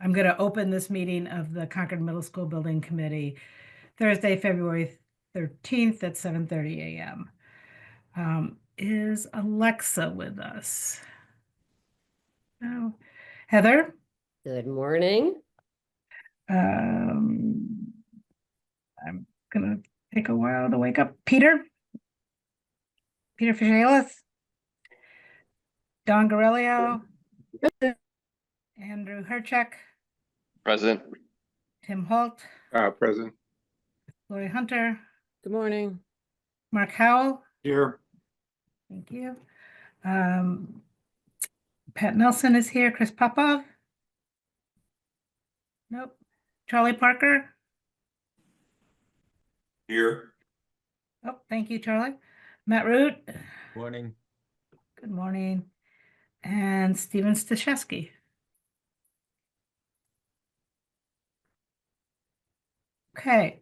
I'm going to open this meeting of the Concord Middle School Building Committee Thursday, February 13th at 7:30 a.m. Is Alexa with us? No. Heather? Good morning. I'm going to take a while to wake up. Peter? Peter Fishalis? Don Garelio? Andrew Herchek? Present. Tim Holt? Present. Lori Hunter? Good morning. Mark Howell? Here. Thank you. Pat Nelson is here. Chris Popov? Nope. Charlie Parker? Here. Oh, thank you, Charlie. Matt Root? Morning. Good morning. And Steven Stashewski. Okay.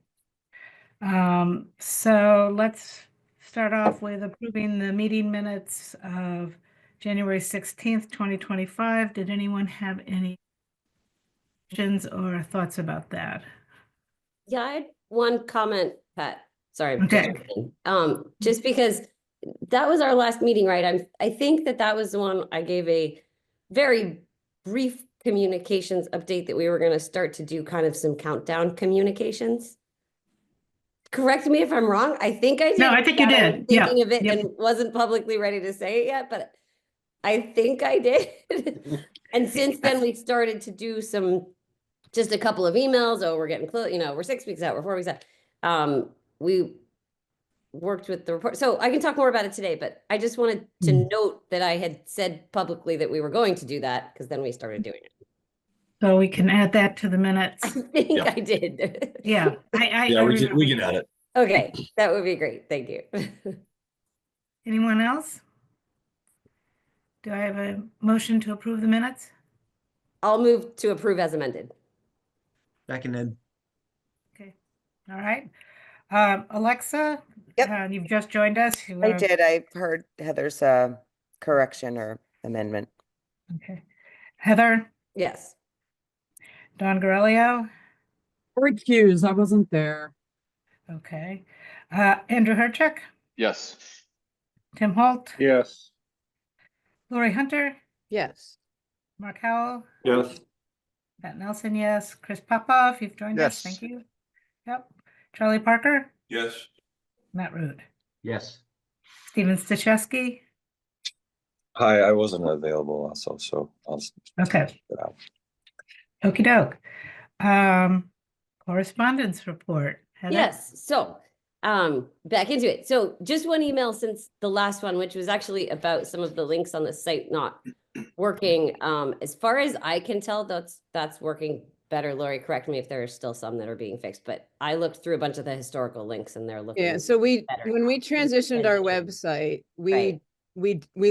So let's start off with approving the meeting minutes of January 16th, 2025. Did anyone have any questions or thoughts about that? Yeah, I had one comment, Pat. Sorry. Okay. Just because that was our last meeting, right? I think that was the one I gave a very brief communications update that we were going to start to do kind of some countdown communications. Correct me if I'm wrong. I think I did. No, I think you did. Thinking of it Yep. and wasn't publicly ready to say it yet, but I think I did. And since then we started to do just a couple of emails. Oh, we're getting close. We're 6 weeks out. We're 4 weeks out. We worked with the report. So I can talk more about it today, but I just wanted to note that I had said publicly that we were going to do that because then we started doing it. So we can add that to the minutes. I think I did. Yeah. We can add it. Okay, that would be great. Thank you. Anyone else? Do I have a motion to approve the minutes? I'll move to approve as amended. Seconded. Okay. All right. Alexa, Yep. you've just joined us. I did. I heard Heather's correction or amendment. Okay. Heather, Yes. Don Garelio. Recuse, I wasn't there. Okay. Andrew Herchek, Yes. Tim Holt, Yes. Lori Hunter, Yes. Mark Howell, Yes. Pat Nelson, yes. Chris Popov, you've joined us. Yes. Thank you. Yep. Charlie Parker, Yes. Matt Root, Yes. Steven Stashewski. Hi, I wasn't available also, so I'll Okay. check it out. Okie doke. Correspondence report. Heather? Yes. So back into it. So just one email since the last one, which was actually about some of the links on the site not working. As far as I can tell, that's working better. Lori, correct me if there are still some that are being fixed, but I looked through a bunch of the historical links and they're looking. Yeah, so when we transitioned our website, we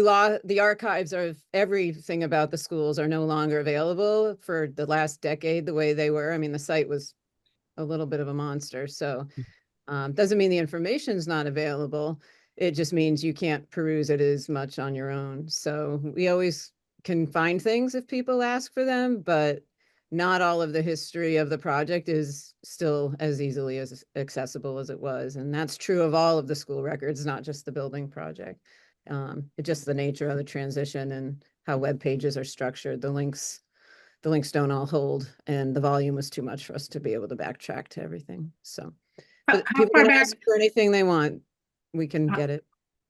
lost the archives of everything about the schools are no longer available for the last decade the way they were. I mean, the site was a little bit of a monster. So doesn't mean the information's not available. It just means you can't peruse it as much on your own. So we always can find things if people ask for them, but not all of the history of the project is still as easily as accessible as it was. And that's true of all of the school records, not just the building project. It's just the nature of the transition and how web pages are structured. The links don't all hold, and the volume was too much for us to be able to backtrack to everything. So people can ask for anything they want, we can get it.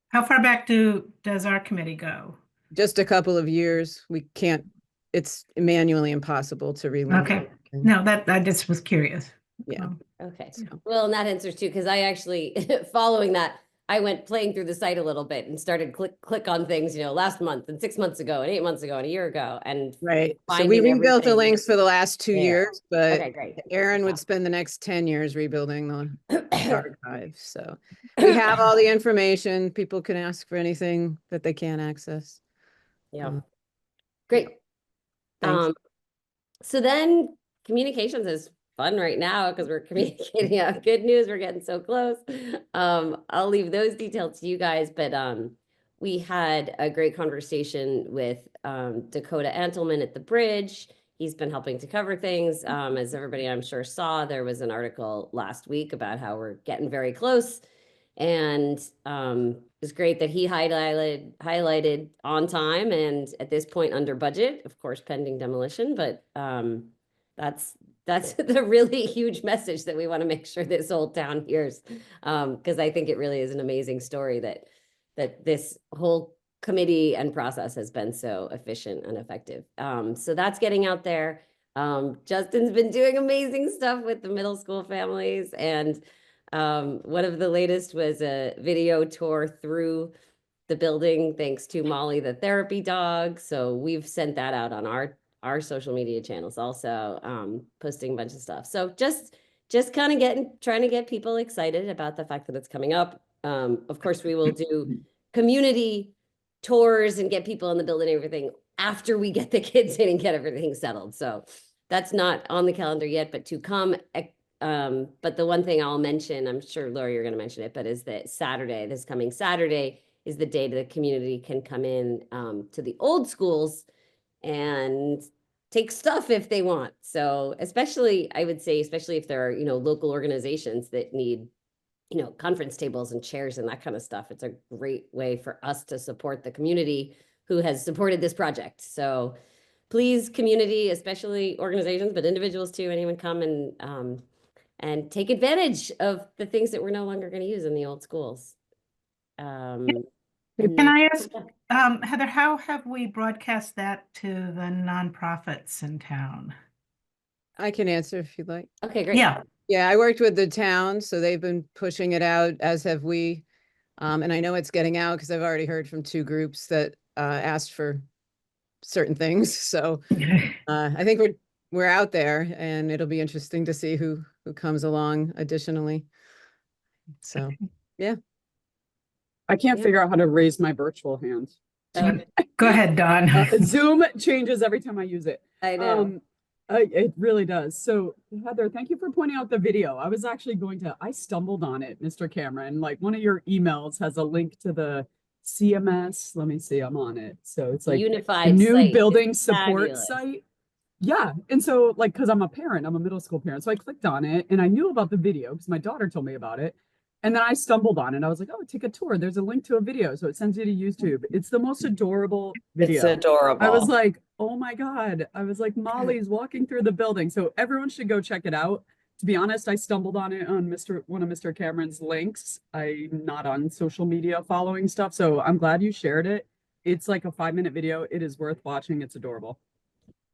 How far back does our committee go? Just a couple of years. We can't, it's manually impossible to relink. Okay. No, I just was curious. Yeah. Okay. Well, and that answers too, because I actually, following that, I went playing through the site a little bit and started click on things, last month and 6 months ago and 8 months ago and a year ago. And right. So we rebuilt the links for the last 2 years, but okay, great. Aaron would spend the next 10 years rebuilding the archive. So we have all the information. People can ask for anything that they can't access. Yeah. Great. Thanks. So then communications is fun right now because we're communicating out good news. We're getting so close. I'll leave those details to you guys, but we had a great conversation with Dakota Antelman at the bridge he's been helping to cover things. As everybody I'm sure saw, there was an article last week about how we're getting very close. And it's great that he highlighted on time and at this point under budget, of course, pending demolition, but that's the really huge message that we want to make sure this whole town hears. Because I think it really is an amazing story that this whole committee and process has been so efficient and effective. So that's getting out there. Justin's been doing amazing stuff with the middle school families, and one of the latest was a video tour through the building, thanks to Molly, the therapy dog. So we've sent that out on our social media channels also, posting a bunch of stuff. So just kind of trying to get people excited about the fact that it's coming up. Of course, we will do community tours and get people in the building and everything after we get the kids in and get everything settled. So that's not on the calendar yet, but to come. But the one thing I'll mention, I'm sure Laura, you're going to mention it, but is that this coming Saturday is the day that the community can come in to the old schools and take stuff if they want. So especially, I would say, especially if there are, local organizations that need, conference tables and chairs and that kind of stuff, it's a great way for us to support the community who has supported this project. So please, community, especially organizations, but individuals too, anyone come and take advantage of the things that we're no longer going to use in the old schools. Can I ask, Heather, how have we broadcast that to the nonprofits in town? I can answer if you'd like. Okay, great. Yeah. Yeah, I worked with the town, so they've been pushing it out, as have we. And I know it's getting out because I've already heard from 2 groups that asked for certain things. So I think we're out there, and it'll be interesting to see who comes along additionally. So, yeah. I can't Yeah. figure out how to raise my virtual hand. Go ahead, Dawn. Zoom changes every time I use it. I know. It really does. So Heather, thank you for pointing out the video. I was actually I stumbled on it, Mr. Cameron. Like, one of your emails has a link to the CMS. Let me see, I'm on it. So it's like Unified the new site is building support fabulous. site. Yeah. And so, like, because I'm a parent, I'm a middle school parent. So I clicked on it and I knew about the video because my daughter told me about it. And then I stumbled on it. I was like, oh, take a tour. There's a link to a video. So it sends you to YouTube. It's the most adorable video. It's adorable. I was like, oh my God. I was like, Molly's walking through the building. So everyone should go check it out. To be honest, I stumbled on it on one of Mr. Cameron's links. I'm not on social media following stuff. So I'm glad you shared it. It's like a 5-minute video. It is worth watching. It's adorable.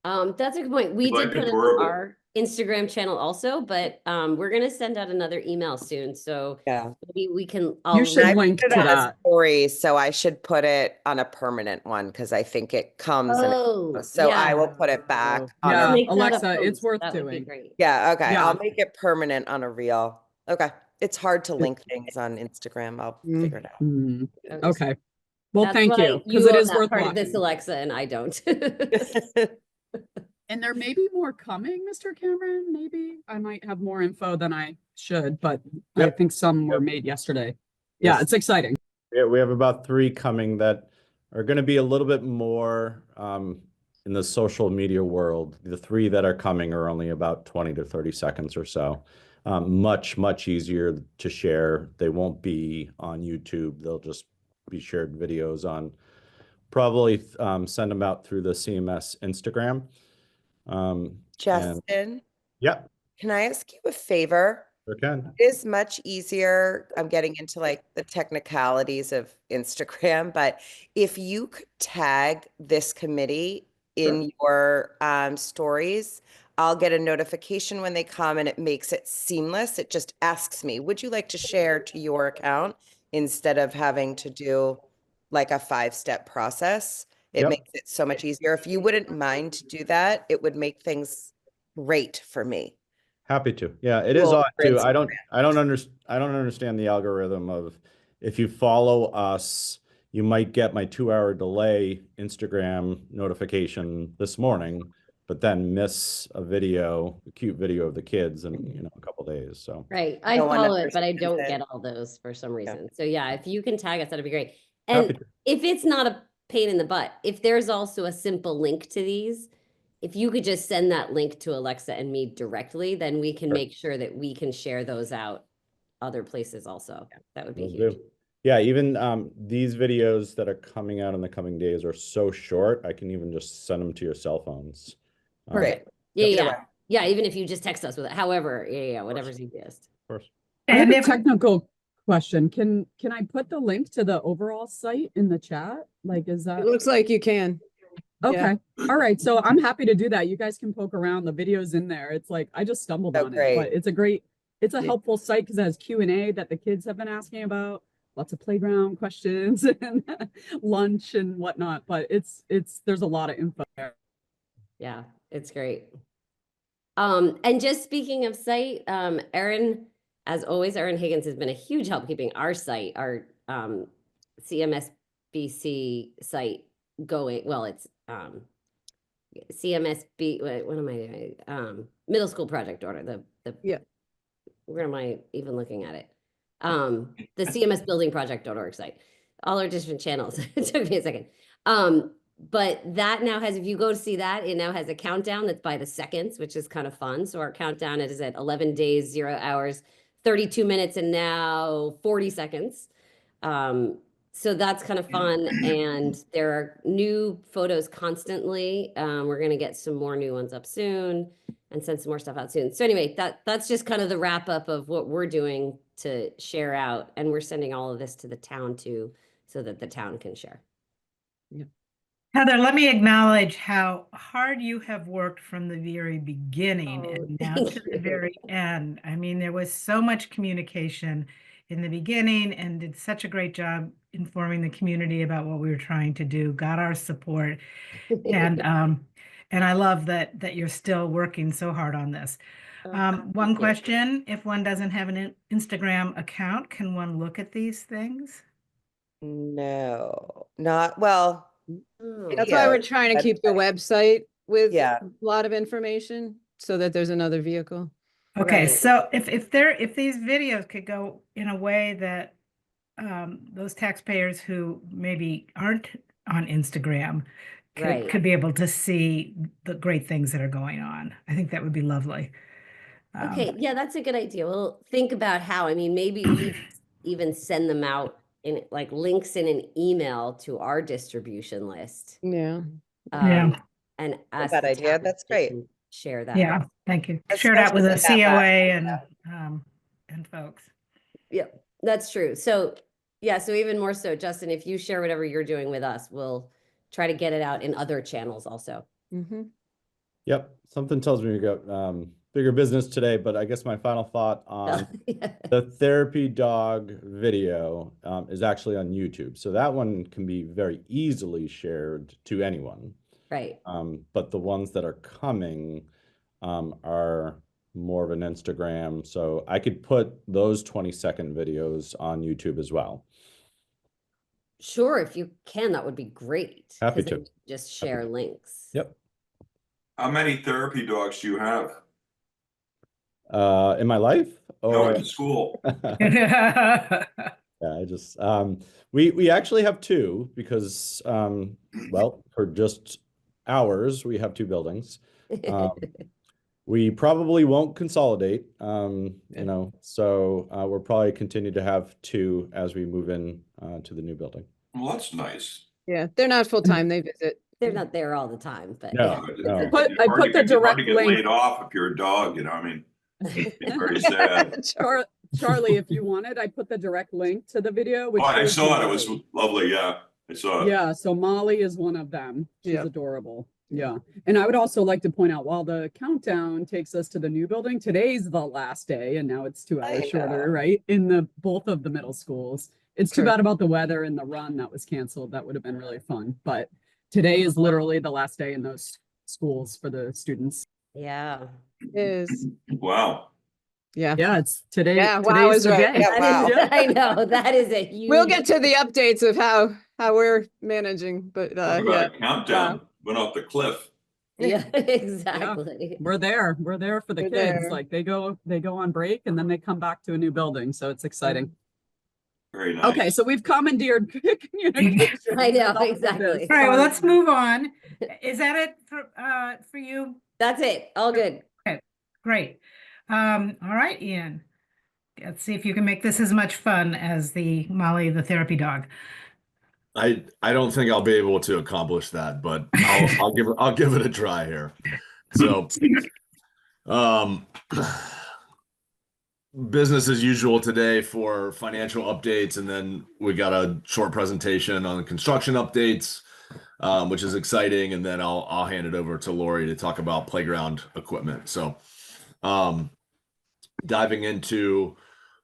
That's a good point. We did put it on our Instagram channel also, but we're gonna send out another email soon. So Yeah. maybe we can. You should I link put to it on a that. story, so I should put it on a permanent one because I think it comes. So yeah. I will put it back. Oh, on yeah. a, Make that a Alexa, it's post. worth That would be doing. great. yeah. Okay. Yeah. I'll make it permanent on a reel. Okay. It's hard to link things on Instagram. I'll figure it out. Mm, okay. Well, That's thank why you, because it own is that worth part of watching. this, Alexa, and I don't. And there may be more coming, Mr. Cameron. Maybe I might have more info than I should, but I Yep. think some were made yesterday. Yeah, Yes. it's exciting. Yeah, we have about 3 coming that are going to be a little bit more in the social media world. The 3 that are coming are only about 20 to 30 seconds or so. Much easier to share. They won't be on YouTube. They'll just be shared videos on, probably send them out through the CMS Instagram. Justin, Yeah, can I ask you a favor? sure can. It is much easier. I'm getting into like the technicalities of Instagram, but if you could tag this committee in your stories, I'll get a notification when they come and it makes it seamless. It just asks me, would you like to share to your account instead of having to do like a 5-step process? It Yep. makes it so much easier. If you wouldn't mind to do that, it would make things great for me. Happy to. Yeah, it is Cool. odd For too. I don't Instagram. understand the algorithm of, if you follow us, you might get my 2-hour delay Instagram notification this morning, but then miss a cute video of the kids in a couple days. So Right. I No one follow it, but I understands don't it. get all those for some reason. So yeah, if you can tag us, that'd be great. Happy And to. if it's not a pain in the butt, if there's also a simple link to these, if you could just send that link to Alexa and me directly, then we can Sure. make sure that we can share those out other places also. That would be Will huge. do. Yeah, even these videos that are coming out in the coming days are so short, I can even just send them to your cell phones. Perfect. Yeah, Either yeah. way. Yeah, even if you just text us with it, however, yeah, whatever's easiest. Of course. I have And a if, technical question. Can I put the link to the overall site in the chat? Like, is that It looks like you can. okay? All right, so I'm happy to do that. You guys can poke around. The video's in there. It's like I just stumbled Oh, on it, great. but it's a Yeah. helpful site because it has Q&A that the kids have been asking about, lots of playground questions and lunch and whatnot. But there's a lot of info there. Yeah, it's great. And just speaking of site, Erin, as always, Erin Higgins has been a huge help keeping our site, our CMSBC site going. Well, it's CMSB, what am I doing? Middle school project order, Yeah. where am I even looking at it? The CMS building project.org site, all our different channels. It took me a second. But that now has, if you go to see that, it now has a countdown that's by the seconds, which is kind of fun. So our countdown is at 11 days, 0 hours, 32 minutes, and now 40 seconds. So that's kind of fun. And there are new photos constantly. We're going to get some more new ones up soon and send some more stuff out soon. So anyway, that's just kind of the wrap up of what we're doing to share out. And we're sending all of this to the town too, so that the town can share. Heather, let me acknowledge how hard you have worked from the very beginning and now thank to the you. very end. I mean, there was so much communication in the beginning and did such a great job informing the community about what we were trying to do, got our support. And I love that you're still working so hard on this. One Thank you. question, if one doesn't have an Instagram account, can one look at these things? No, not well. Oh. That's why Yeah, we're trying to that's keep the website with Yeah. a lot of information so that there's another vehicle. Okay, Right. so if these videos could go in a way that those taxpayers who maybe aren't on Instagram Right. could be able to see the great things that are going on, I think that would be lovely. Okay, yeah, that's a good idea. We'll think about how, I mean, maybe we even send them out in like links in an email to our distribution list. Yeah. Yeah. And ask bad the idea. town if That's they great. can share that. Yeah, thank you. Share it out with a Especially with that COA and folks. Yeah, that's true. So yeah, so even more so, Justin, if you share whatever you're doing with us, we'll try to get it out in other channels also. Mm-hmm. Yep, something tells me we got bigger business today, but I guess my final thought on the therapy dog video is actually on YouTube. So that one can be very easily shared to anyone. Right. But the ones that are coming are more of an Instagram. So I could put those 20-second videos on YouTube as well. Sure, if you can, that would be great. Happy 'Cause then to. you just share links. Yep. How many therapy dogs do you have? In my life? No, Or in school. yeah, I just we actually have two because well, for just ours, we have two buildings. We probably won't consolidate, you know, so we'll probably continue to have two as we move in to the new building. Well, that's nice. Yeah, they're not full-time, they visit. They're not there all the time, but No, yeah. no. It's I hard put to the get- it's hard direct to get link. laid off if you're a dog, you know, I mean, it's very sad. Charlie, if you wanted, I put the direct link to the video. Which Oh, I shows saw it. It was Molly. lovely. Yeah, I saw it. Yeah, so Molly is one of them. She's Yeah. adorable. Yeah. And I would also like to point out while the countdown takes us to the new building, today's the last day and now it's 2 I hours shorter, know. right? In both of the middle schools. It's too True. bad about the weather and the run that was canceled. That would have been really fun. But today is literally the last day in those schools for the students. Yeah. Is, Wow. yeah. Yeah, it's today. Yeah, wow today's is the right. day. Yeah, wow. That is, I know, that is a huge. We'll get to the updates of how we're managing, but Talk yeah. about a countdown. Went off the cliff. Yeah, exactly. We're there. We're there for the We're kids. there. Like they go on break and then they come back to a new building. So it's exciting. Very nice. Okay, so we've commandeered communication. I know, with all of exactly. this. All right, well, let's Sorry. move on. Is that it for you? That's it. All good. Okay, great. All right, Ian. Let's see if you can make this as much fun as the Molly, the therapy dog. I don't think I'll be able to accomplish that, but I'll give it a try here. So, business as usual today for financial updates, and then we got a short presentation on construction updates, which is exciting, and then I'll hand it over to Lori to talk about playground equipment. So, diving into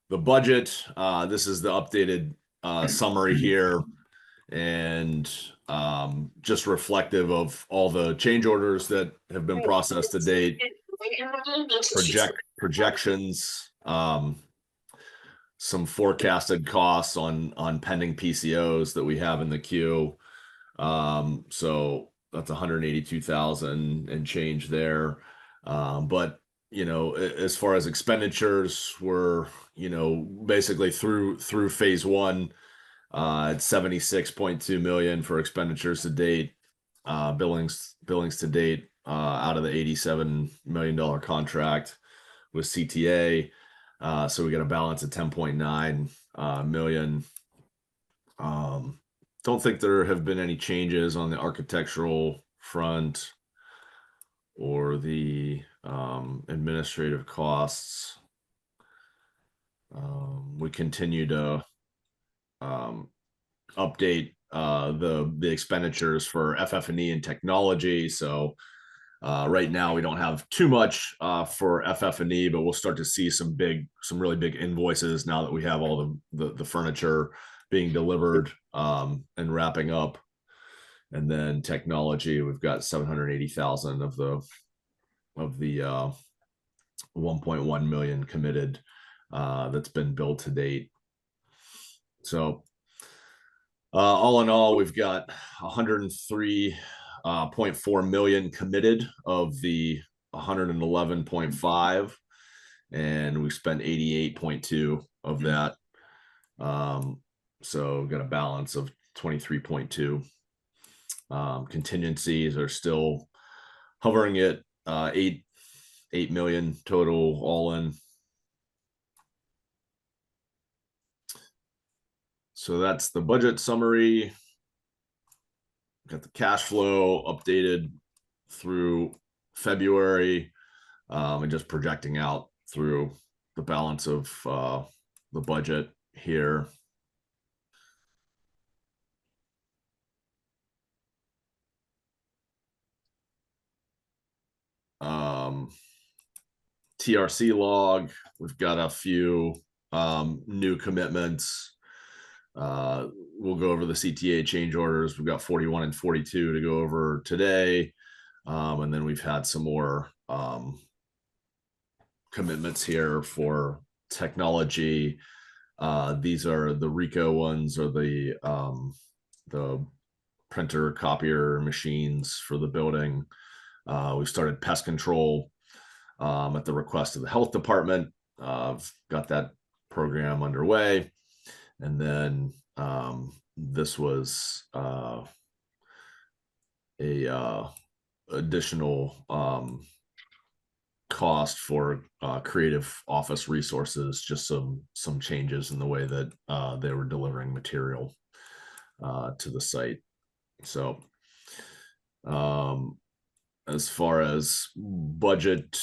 the budget, this is the updated summary here, and just reflective of all the change orders that have been processed to date, projections, some forecasted costs on pending PCOs that we have in the queue. So that's 182,000 and change there. But as far as expenditures, we're basically through phase one. It's 76.2 million for expenditures to date. Billings to date out of the $87 million contract with CTA. So we got a balance of 10.9 million. Don't think there have been any changes on the architectural front or the administrative costs. We continue to update the expenditures for FF&E and technology. So right now we don't have too much for FF&E, but we'll start to see some really big invoices now that we have all the furniture being delivered and wrapping up. And then technology, we've got 780,000 of the 1.1 million committed that's been billed to date. So all in all, we've got 103.4 million committed of the 111.5, and we spent 88.2 of that. So we've got a balance of 23.2. Contingencies are still hovering at 8 million total all in. So that's the budget summary. Got the cash flow updated through February, and just projecting out through the balance of the budget here. TRC log, we've got a few new commitments. We'll go over the CTA change orders. We've got 41 and 42 to go over today. And then we've had some more commitments here for technology. These are the RICO ones, or the printer copier machines for the building. We started pest control at the request of the health department. I've got that program underway. And then this was a additional cost for creative office resources, just some changes in the way that they were delivering material to the site. So as far as budget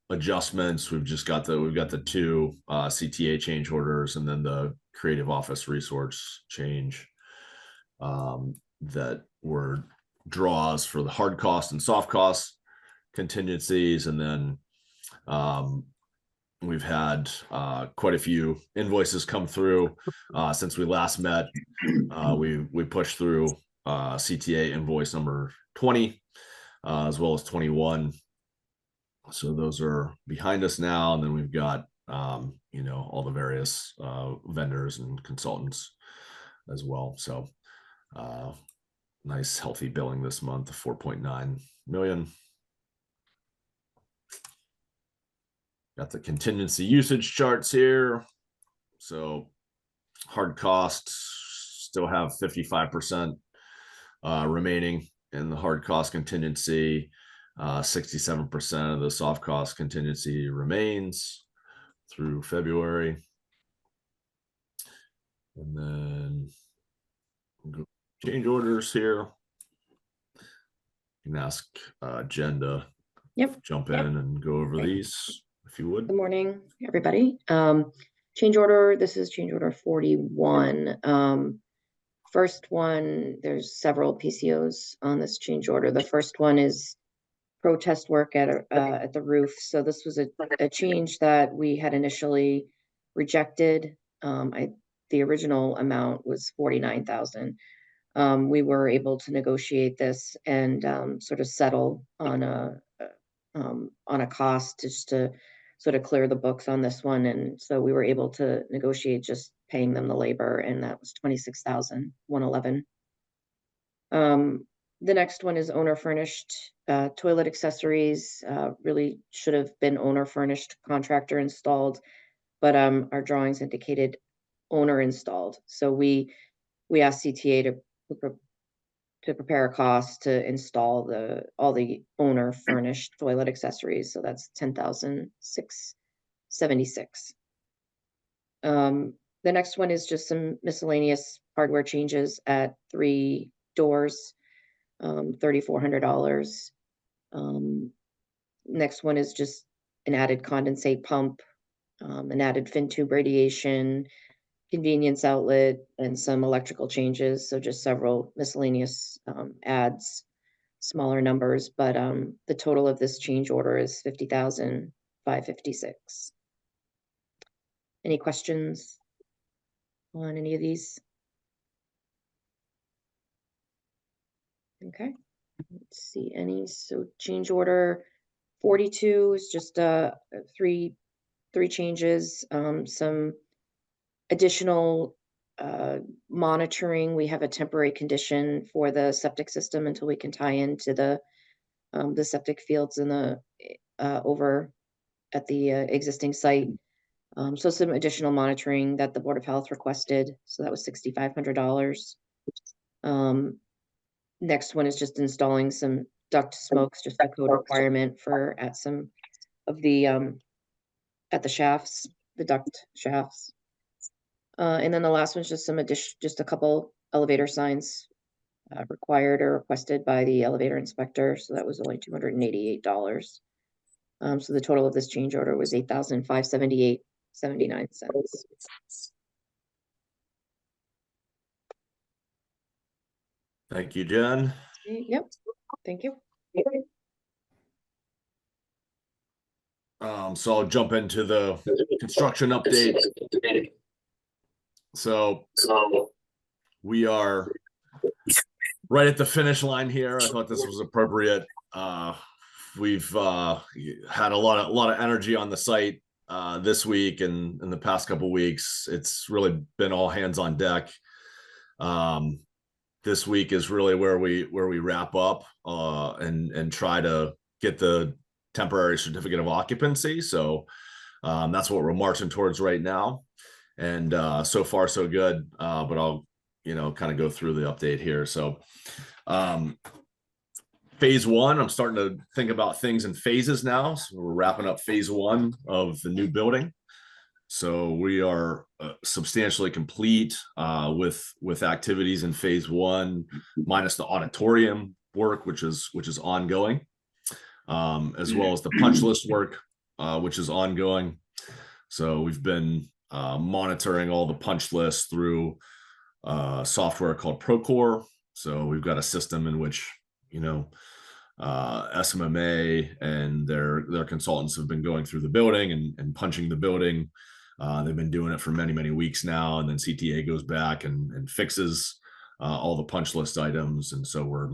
adjustments, we've got the two CTA change orders, and then the creative office resource change that were draws for the hard cost and soft cost contingencies. And then we've had quite a few invoices come through since we last met. We pushed through CTA invoice number 20 as well as 21. So those are behind us now. And then we've got all the various vendors and consultants as well. So nice healthy billing this month of 4.9 million. Got the contingency usage charts here. So hard costs still have 55% remaining in the hard cost contingency. 67% of the soft cost contingency remains through February. And then change orders here. You can ask Jen to jump in and go over these if you would. Good morning, everybody. Change order, this is change order 41. First one, there's several PCOs on this change order. The first one is protest work at the roof. So this was a change that we had initially rejected. The original amount was $49,000. We were able to negotiate this and sort of settle on a cost just to sort of clear the books on this one. And so we were able to negotiate just paying them the labor, and that was $26,111. The next one is owner furnished toilet accessories. Really should have been owner furnished, contractor installed, but our drawings indicated owner installed. So we asked CTA to prepare a cost to install all the owner furnished toilet accessories. So that's $10,676. The next one is just some miscellaneous hardware changes at 3 doors, $3,400. Next one is just an added condensate pump, an added fin tube radiation, convenience outlet, and some electrical changes. So just several miscellaneous adds, smaller numbers, but the total of this change order is $50,556. Any questions on any of these? Okay, let's see any. So change order 42 is just three changes, some additional monitoring. We have a temporary condition for the septic system until we can tie into the septic fields in the over at the existing site. So some additional monitoring that the Board of Health requested. So that was $6,500. Next one is just installing some duct smokes, just a code requirement for at some of the at the shafts, the duct shafts. And then the last one's just some just a couple elevator signs required or requested by the elevator inspector. So that was only $288. So the total of this change order was $8,578.79. Thank you, Jen. Yep. Thank you. So I'll jump into the construction update. So we are right at the finish line here. I thought this was appropriate. We've had a lot of energy on the site this week and in the past couple of weeks. It's really been all hands on deck. This week is really where we wrap up and try to get the temporary certificate of occupancy. So that's what we're marching towards right now. And so far so good. But I'll kind of go through the update here. So phase 1, I'm starting to think about things in phases now. So we're wrapping up phase 1 of the new building. So we are substantially complete with activities in phase 1, minus the auditorium work, which is ongoing, as well as the punch list work, which is ongoing. So we've been monitoring all the punch lists through software called Procore. So we've got a system in which SMMA and their consultants have been going through the building and punching the building. They've been doing it for many weeks now, and then CTA goes back and fixes all the punch list items, and so we're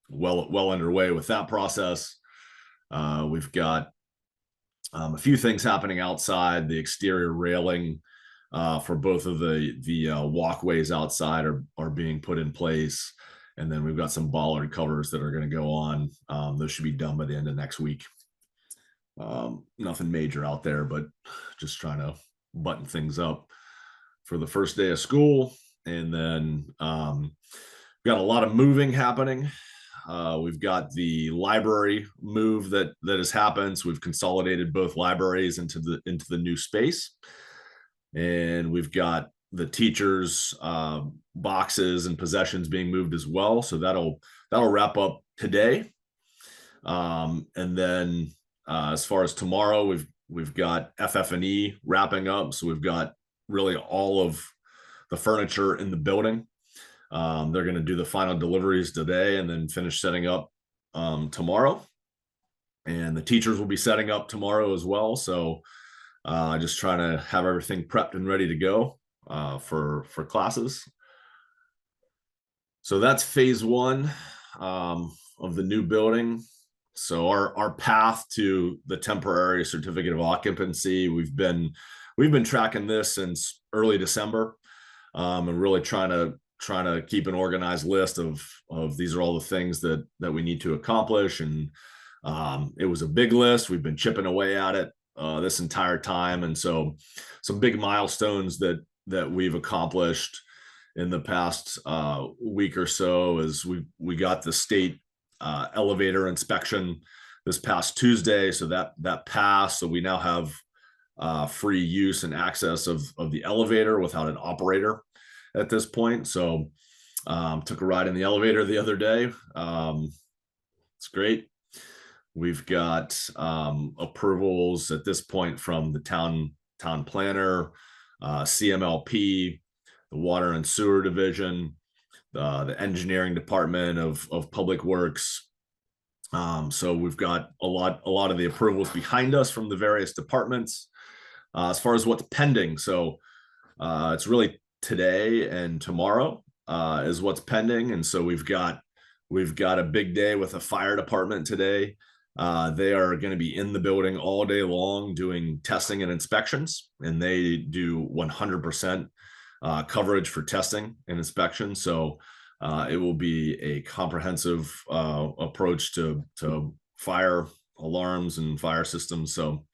well underway with that process. We've got a few things happening outside. The exterior railing for both of the walkways outside are being put in place, and then we've got some bollard covers that are going to go on. Those should be done by the end of next week. Nothing major out there, but just trying to button things up the first day of school. And then we've got a lot of moving happening. We've got the library move that has happened. So we've consolidated both libraries into the new space. And we've got the teachers' boxes and possessions being moved as well. So that'll wrap up today. And then as far as tomorrow, we've got FF&E wrapping up. So we've got really all of the furniture in the building. They're going to do the final deliveries today and then finish setting up tomorrow. And the teachers will be setting up tomorrow as well. So just trying to have everything prepped and ready to go for classes. So that's phase one of the new building. So our path to the temporary certificate of occupancy, we've been tracking this since early December, and really trying to keep an organized list of these are all the things that we need to accomplish. And it was a big list. We've been chipping away at it this entire time. And so some big milestones that we've accomplished in the past week or so is we got the state elevator inspection this past Tuesday. So that passed. So we now have free use and access of the elevator without an operator at this point. So took a ride in the elevator the other day. It's great. We've got approvals at this point from the town planner, CMLP, the water and sewer division, the engineering department of public works. So we've got a lot of the approvals behind us from the various departments. As far as what's pending, so it's really today and tomorrow is what's pending. And so we've got a big day with the fire department today. They are going to be in the building all day long doing testing and inspections, and they do 100% coverage for testing and inspection. So it will be a comprehensive approach to fire alarms and fire systems. So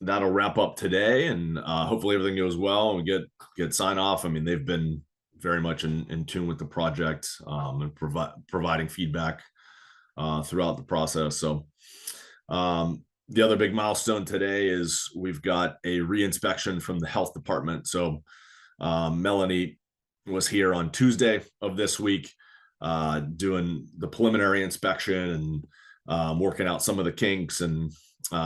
that'll wrap up today, and hopefully everything goes well and we get sign off. I mean, they've been very much in tune with the project and providing feedback throughout the process. So the other big milestone today is we've got a re-inspection from the health department. So Melanie was here on Tuesday of this week doing the preliminary inspection and working out some of the kinks, and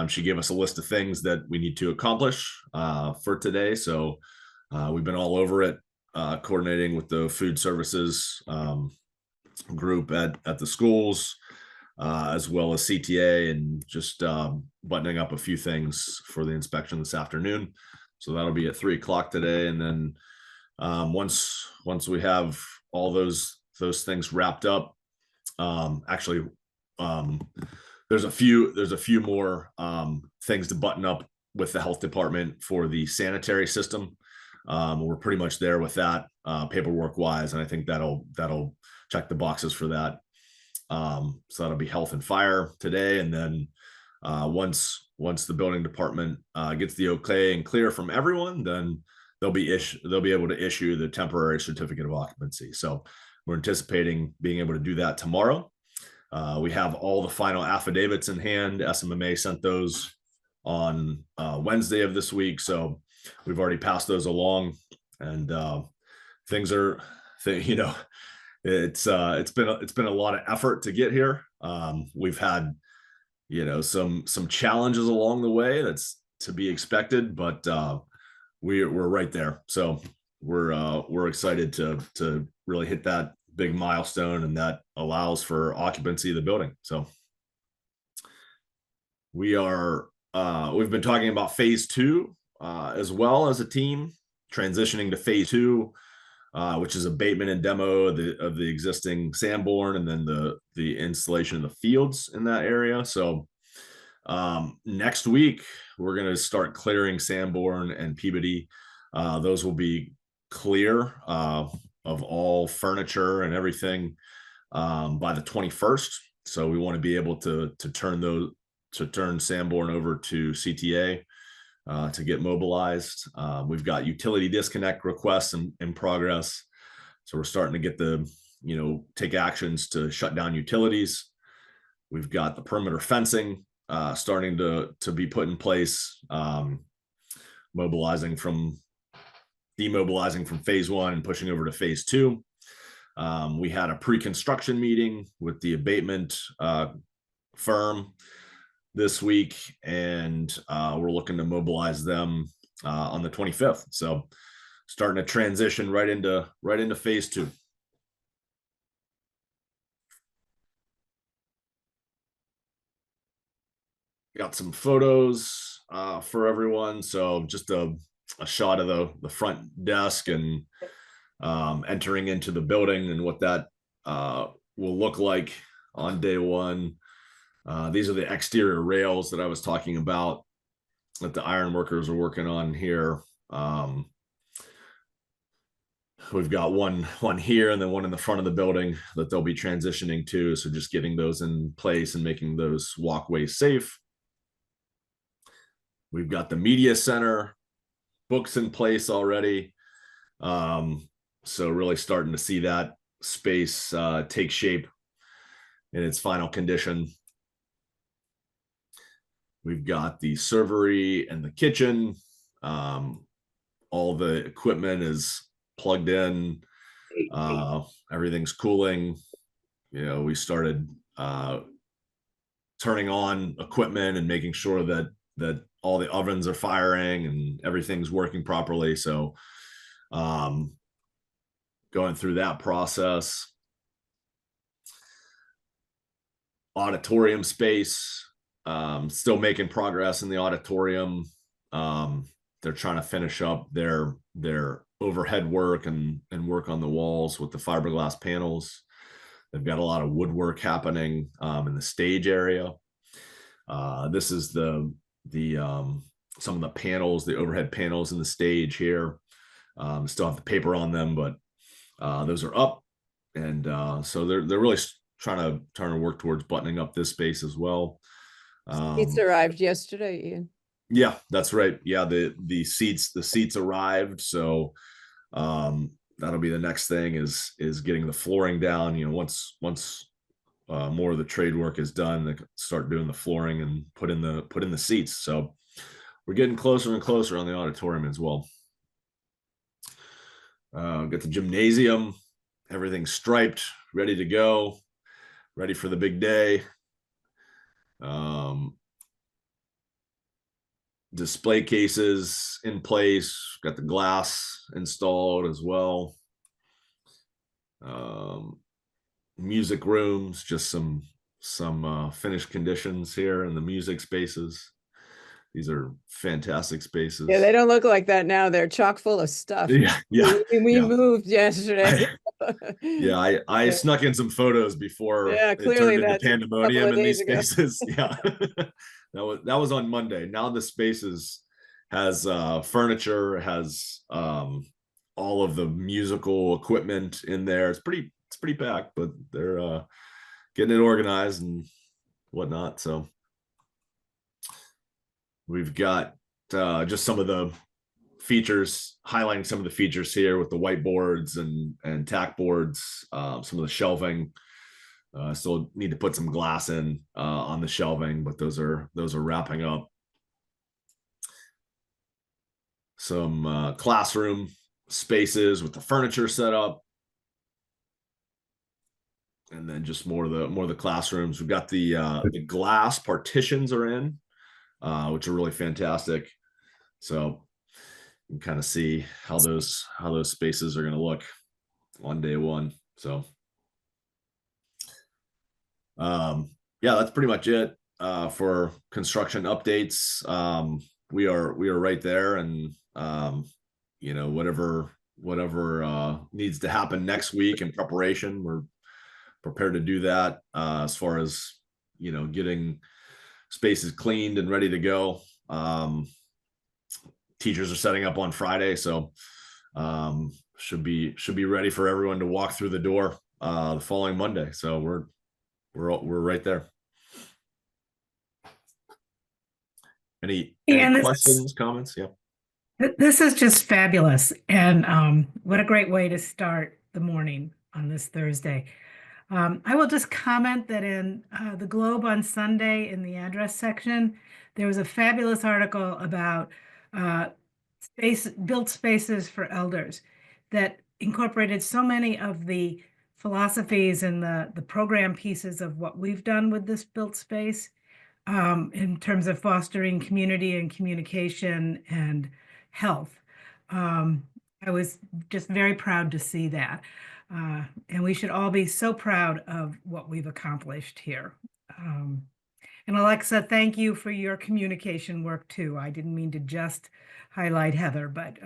she gave us a list of things that we need to accomplish for today. So we've been all over it, coordinating with the food services group at the schools, as well as CTA, and just buttoning up a few things for the inspection this afternoon. So that'll be at 3 o'clock today. And then once we have all those things wrapped up, actually there's a few more things to button up with the health department for the sanitary system. We're pretty much there with that paperwork wise, and I think that'll check the boxes for that. So that'll be health and fire today, and then once the building department gets the okay and clear from everyone, then they'll be able to issue the temporary certificate of occupancy. So we're anticipating being able to do that tomorrow. We have all the final affidavits in hand. SMMA sent those on Wednesday of this week, so we've already passed those along, and things are, it's been a lot of effort to get here. We've had, some challenges along the way. That's to be expected, but we're right there. So we're excited to really hit that big milestone, and that allows for occupancy of the building. So we've been talking about phase two as well as a team, transitioning to phase two, which is abatement and demo of the existing Sanborn, and then the installation of the fields in that area. So next week we're going to start clearing Sanborn and Peabody. Those will be clear of all furniture and everything by the 21st. So we want to be able to turn Sanborn over to CTA to get mobilized. We've got utility disconnect requests in progress. So we're starting to get take actions to shut down utilities. We've got the perimeter fencing starting to be put in place, demobilizing from phase 1 and pushing over to phase 2. We had a pre-construction meeting with the abatement firm this week, and we're looking to mobilize them on the 25th. So starting to transition right into phase 2. Got some photos for everyone. So just a shot of the front desk and entering into the building and what that will look like on day 1. These are the exterior rails that I was talking about that the iron workers are working on here. We've got one here and then one in the front of the building that they'll be transitioning to. So just getting those in place and making those walkways safe. We've got the media center books in place already. So really starting to see that space take shape in its final condition. We've got the servery and the kitchen. All the equipment is plugged in. Everything's cooling. We started turning on equipment and making sure that all the ovens are firing and everything's working properly. So going through that process. Auditorium space, still making progress in the auditorium. They're trying to finish up their overhead work and work on the walls with the fiberglass panels. They've got a lot of woodwork happening in the stage area. This is some of the panels, the overhead panels in the stage here. Still have the paper on them, but those are up, and so they're really trying to work towards buttoning up this space as well. It's arrived yesterday, Ian. Yeah, that's right. Yeah, the seats arrived, so that'll be the next thing is getting the flooring down. Once more of the trade work is done, they can start doing the flooring and put in the seats. So we're getting closer and closer on the auditorium as well. Got the gymnasium, everything's striped, ready to go, ready for the big day. Display cases in place, got the glass installed as well. Music rooms, just some finished conditions here in the music spaces. These are fantastic spaces. Yeah, they don't look like that now. They're chock full of stuff. Yeah. We moved yesterday. I snuck in some photos before it clearly turned into that's a pandemonium couple of in these days ago. spaces. Yeah. that was on Monday. Now the spaces has furniture, has all of the musical equipment in there. It's pretty packed, but they're getting it organized and whatnot. So we've got just some of the features, highlighting some of the features here with the whiteboards and tack boards, some of the shelving. Still need to put some glass in on the shelving, but those are wrapping up. Some classroom spaces with the furniture set up, and then just more of the classrooms. We've got the glass partitions are in, which are really fantastic. So you can kind of see how those spaces are going to look on day 1. So yeah, that's pretty much it for construction updates. We are right there, and whatever needs to happen next week in preparation, we're prepared to do that. As far as getting spaces cleaned and ready to go. Teachers are setting up on Friday, so should be ready for everyone to walk through the door the following Monday. So we're right there. Any And this is, questions, comments? Yeah. this is just fabulous. And what a great way to start the morning on this Thursday. I will just comment that in the Globe on Sunday in the address section, there was a fabulous article about built spaces for elders that incorporated so many of the philosophies and the program pieces of what we've done with this built space in terms of fostering community and communication and health. I was just very proud to see that. And we should all be so proud of what we've accomplished here. And Alexa, thank you for your communication work too. I didn't mean to just highlight Heather, but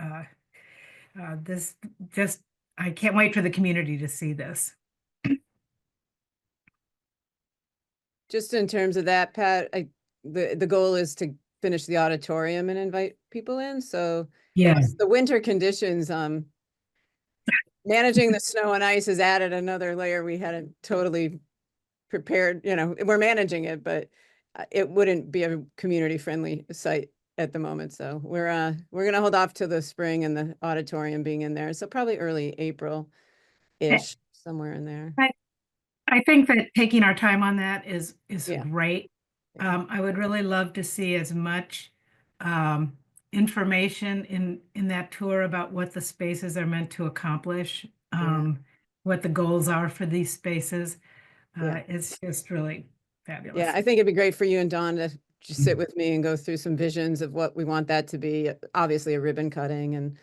this just, I can't wait for the community to see this. Just in terms of that, Pat, the goal is to finish the auditorium and invite people in. So Yeah. the winter conditions, managing the snow and ice has added another layer we hadn't totally prepared. You know, we're managing it, but it wouldn't be a community friendly site at the moment. So we're gonna hold off till the spring and the auditorium being in there. So probably early April-ish, somewhere in there. I think that taking our time on that is Yeah. great. I would really love to see as much information in that tour about what the spaces are meant to accomplish, what the goals are for these spaces. It's just really fabulous. Yeah, I think it'd be great for you and Dawn to just sit with me and go through some visions of what we want that to be. Obviously a ribbon cutting and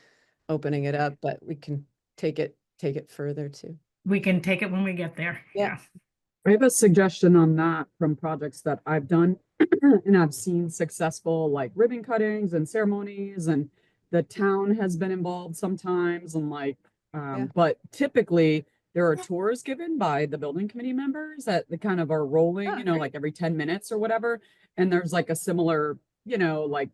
opening it up, but we can take it further too. We can take it when we get there. Yeah. I have a suggestion on that from projects that I've done and I've seen successful like ribbon cuttings and ceremonies, and the town has been involved sometimes, and like but typically there are tours given by the building committee members that they kind of are rolling, you know, like every 10 minutes or whatever. And there's like a similar, you know, like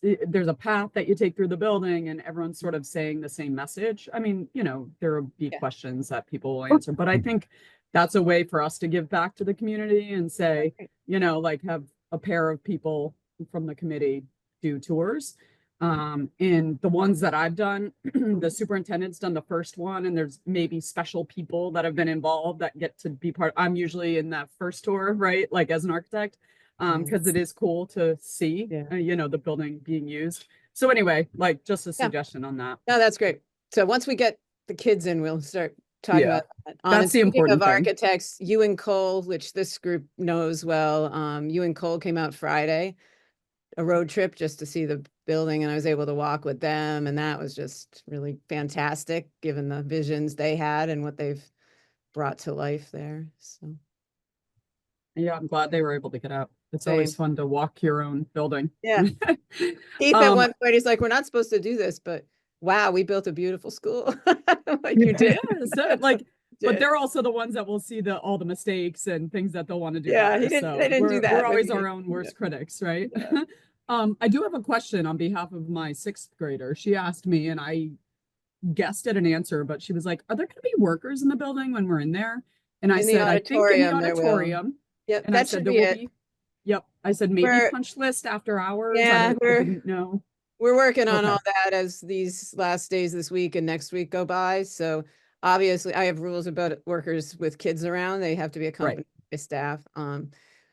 there's a path that you take through the building and everyone's sort of saying the same message. I mean, you know, there will be questions that people will answer, but I think that's a way for us to give back to the community and say, you know, like have a pair of people from the committee do tours. And the ones that I've done, the superintendent's done the first one, and there's maybe special people that have been involved that get to be part. I'm usually in that first tour, right? Like as an architect, because it is cool to see, you know, the building being used. So anyway, like just a suggestion on that. No, that's great. So once we get the kids in, we'll start talking about that. That's the important of thing. Architects, you and Cole, which this group knows well, you and Cole came out Friday, a road trip just to see the building, and I was able to walk with them, and that was just really fantastic given the visions they had and what they've brought to life there. So yeah, I'm glad they were able to get out. It's always fun to walk your own building. Yeah. Keith at one point, he's like, we're not supposed to do this, but wow, we built a beautiful school. Like you did. So, like, but they're also the ones that will see all the mistakes and things that they'll want to do. Yeah, better. they didn't do that. We're always our own worst critics, right? Yeah. I do have a question on behalf of my 6th grader. She asked me, and I guessed at an answer, but she was like, "Are there going to be workers in the building when we're in there?" And I said, "I think in the auditorium." Yep, and that I said, should "There be will it. be." Yep, I said maybe punch list after hours. Yeah, I didn't know. We're working on all that as these last days this week and next week go by. So obviously I have rules about workers with kids around. They have to be accompanied by staff.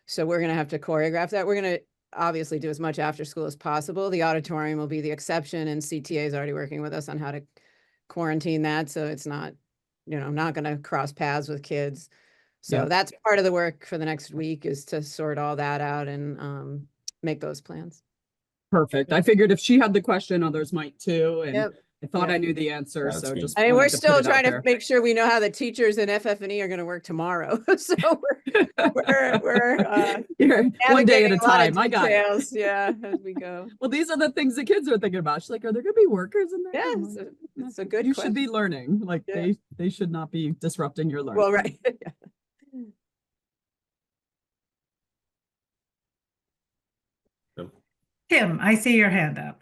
So we're going to have to choreograph that. We're going to obviously do as much after school as possible. The auditorium will be the exception, and CTA is already working with us on how to quarantine that. So it's not, you know, I'm not going to cross paths with kids. So that's part of the work for the next week, is to sort all that out and make those plans. Perfect. I figured if she had the question, others might too. And I thought Yeah. I knew the answer. So just I mean, we're wanted to put still it out trying to there. make sure we know how the teachers in FF&E are going to work tomorrow. So we're Here, one day at navigating a a lot of time. I got it. details, yeah, as we go. Well, these are the things the kids are thinking about. She's like, "Are there going to be workers in there?" Yeah, I'm like, it's a good You question. should be learning. Like they should not be disrupting your learning. Well, right. Tim, I see your hand up.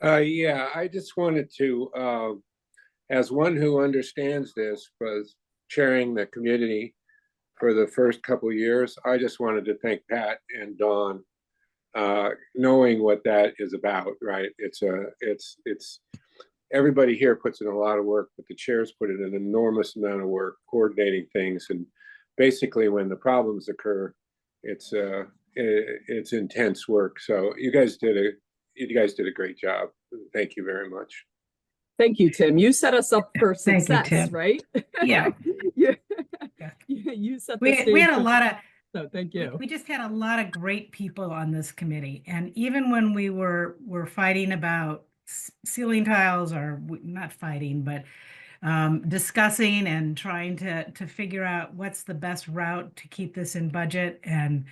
Yeah, I just wanted to, as one who understands this, was chairing the community for the first couple of years. I just wanted to thank Pat and Dawn knowing what that is about, right? It's everybody here puts in a lot of work, but the chairs put in an enormous amount of work coordinating things. And basically when the problems occur, it's intense work. So you guys did a great job. Thank you very much. Thank you, Tim. You set us up for Thank you, success, Tim. right? Yeah. you, Yeah. you set the We stage. had a for lot of, so thank you. we just had a lot of great people on this committee. And even when we were fighting about ceiling tiles, or not fighting, but discussing and trying to figure out what's the best route to keep this in budget. And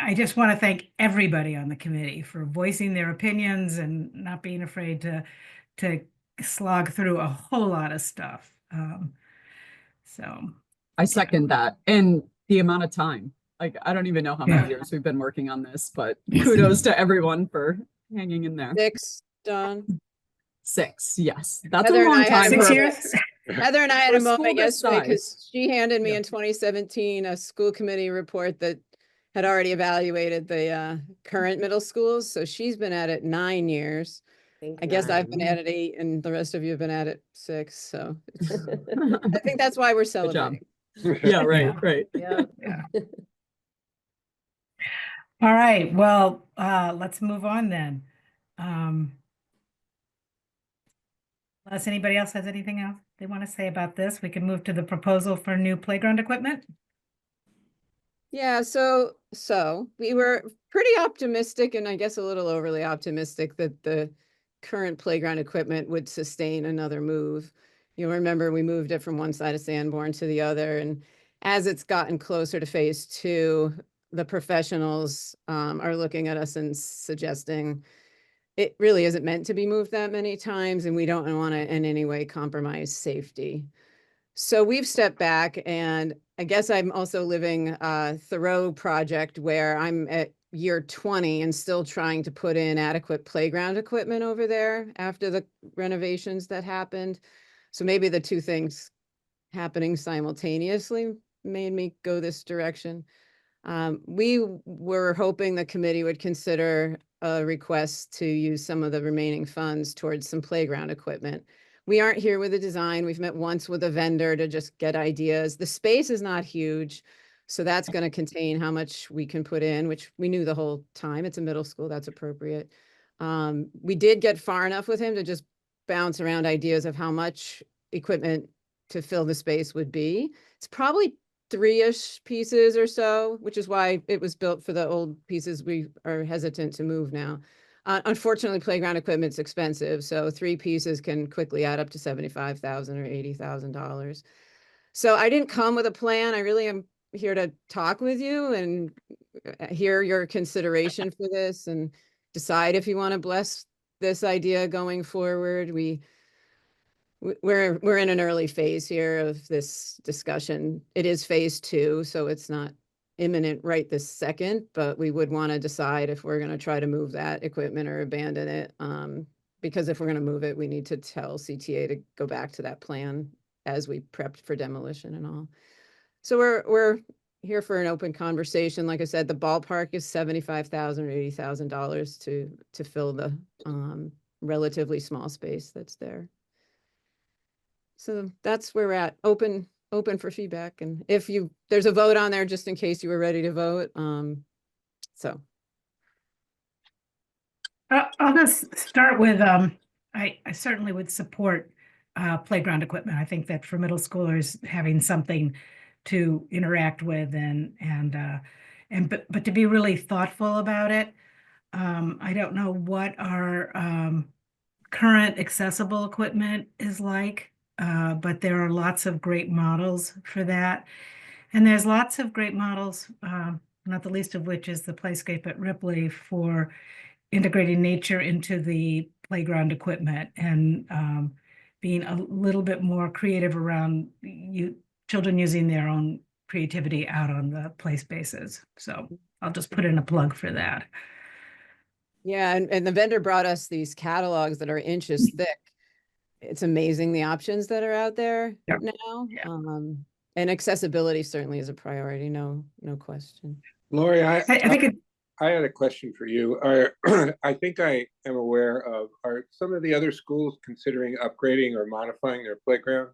I just want to thank everybody on the committee for voicing their opinions and not being afraid to slog through a whole lot of stuff. So I second that. And the amount of time, like, I don't even know how many years we've been working on this, but kudos to everyone for hanging in there. 6, Dawn. 6, yes. That's Heather a and long I had time. 6 for- years. Heather and I had For a a school moment this yesterday because size. she handed me Yeah. in 2017 a school committee report that had already evaluated the current middle schools. So she's been at it 9 years. I guess I've been at it 8 and the rest of you have been at it 6. So I think that's why we're Good job. celebrating. Yeah, right, Yeah. right. Yeah. Yeah. All right, well, let's move on then. Unless anybody else has anything else they want to say about this, we can move to the proposal for new playground equipment. Yeah, so we were pretty optimistic and I guess a little overly optimistic that the current playground equipment would sustain another move. You remember we moved it from one side of Sanborn to the other, and as it's gotten closer to phase 2, the professionals are looking at us and suggesting it really isn't meant to be moved that many times, and we don't want to in any way compromise safety. So we've stepped back, and I guess I'm also living a Thoreau project where I'm at year 20 and still trying to put in adequate playground equipment over there after the renovations that happened. So maybe the two things happening simultaneously made me go this direction. We were hoping the committee would consider a request to use some of the remaining funds towards some playground equipment. We aren't here with a design. We've met once with a vendor to just get ideas. The space is not huge, so that's going to contain how much we can put in, which we knew the whole time. It's a middle school, that's appropriate. We did get far enough with him to just bounce around ideas of how much equipment to fill the space would be. It's probably 3-ish pieces or so, which is why it was built for the old pieces we are hesitant to move now. Unfortunately, playground equipment's expensive, so 3 pieces can quickly add up to $75,000 or $80,000. So I didn't come with a plan. I really am here to talk with you and hear your consideration for this and decide if you want to bless this idea going forward. We're in an early phase here of this discussion. It is phase 2, so it's not imminent right this second, but we would want to decide if we're going to try to move that equipment or abandon it. Because if we're going to move it, we need to tell CTA to go back to that plan as we prepped for demolition and all. So we're here for an open conversation. Like I said, the ballpark is $75,000 or $80,000 to fill the relatively small space that's there. So that's where we're at. Open for feedback. And if there's a vote on there, just in case you were ready to vote. So. I'll just start with, I certainly would support playground equipment. I think that for middle schoolers, having something to interact with but to be really thoughtful about it. I don't know what our current accessible equipment is like. But there are lots of great models for that. And there's lots of great models, not the least of which is the Playscape at Ripley for integrating nature into the playground equipment and being a little bit more creative around children using their own creativity out on the play spaces. So I'll just put in a plug for that. Yeah, and the vendor brought us these catalogs that are inches thick. It's amazing the options that are out there now. Yeah. And accessibility certainly is a priority, no question. Lori, I think it, I had a question for you. I think I am aware of, are some of the other schools considering upgrading or modifying their playgrounds?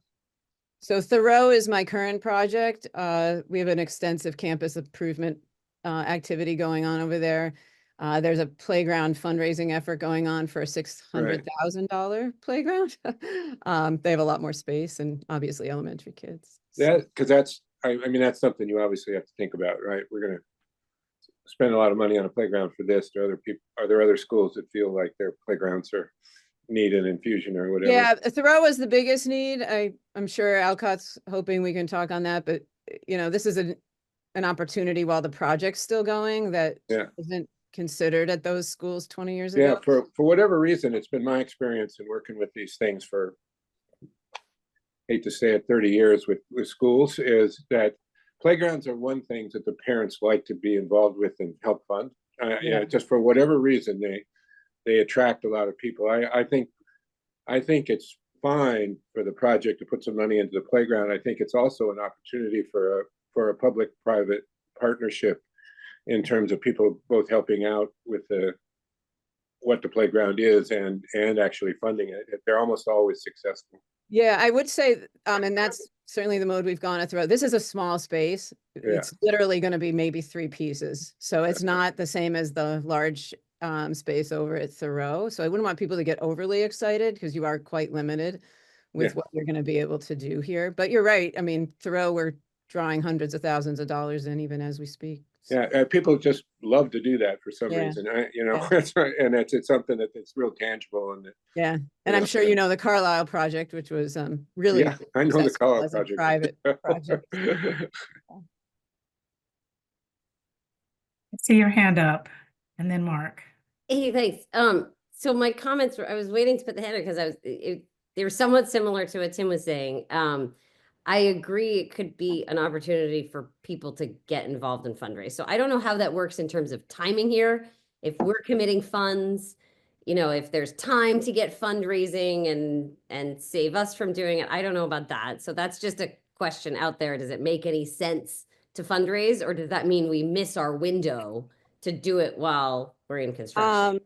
So Thoreau is my current project. We have an extensive campus improvement activity going on over there. There's a playground fundraising effort going on for a $600,000 playground. They have a lot more space and obviously elementary kids. Because that's, I mean, that's something you obviously have to think about, right? We're going to spend a lot of money on a playground for this. Are there other schools that feel like their playgrounds need an infusion or whatever? Yeah, Thoreau was the biggest need. I'm sure Alcott's hoping we can talk on that, but this is an opportunity while the project's still going that isn't considered at those schools 20 years ago. Yeah, for whatever reason, it's been my experience in working with these things for, hate to say it, 30 years with schools, is that playgrounds are one thing that the parents like to be involved with and help fund. Just for whatever reason, they attract a lot of people. I think it's fine for the project to put some money into the playground. I think it's also an opportunity for a public-private partnership in terms of people both helping out with what the playground is and actually funding it. They're almost always successful. Yeah, I would say, and that's certainly the mode we've gone at Thoreau. This is a small space. It's literally going to be maybe 3 pieces. So it's not the same as the large space over at Thoreau. So I wouldn't want people to get overly excited because you are quite limited with what you're going to be able to do here. But you're right. I mean, Thoreau, we're drawing hundreds of thousands of dollars in even as we speak. Yeah, people just love to do that for some reason. That's right, and it's something that's real tangible. And and I'm sure the Carlisle project, which was really I know the Carlisle as project. a private project. I see your hand up, and then Mark. Hey, thanks. So my comments were, I was waiting to put the hand up because they were somewhat similar to what Tim was saying. I agree it could be an opportunity for people to get involved in fundraise. So I don't know how that works in terms of timing here. If we're committing funds, if there's time to get fundraising and save us from doing it, I don't know about that. So that's just a question out there. Does it make any sense to fundraise, or does that mean we miss our window to do it while we're in construction?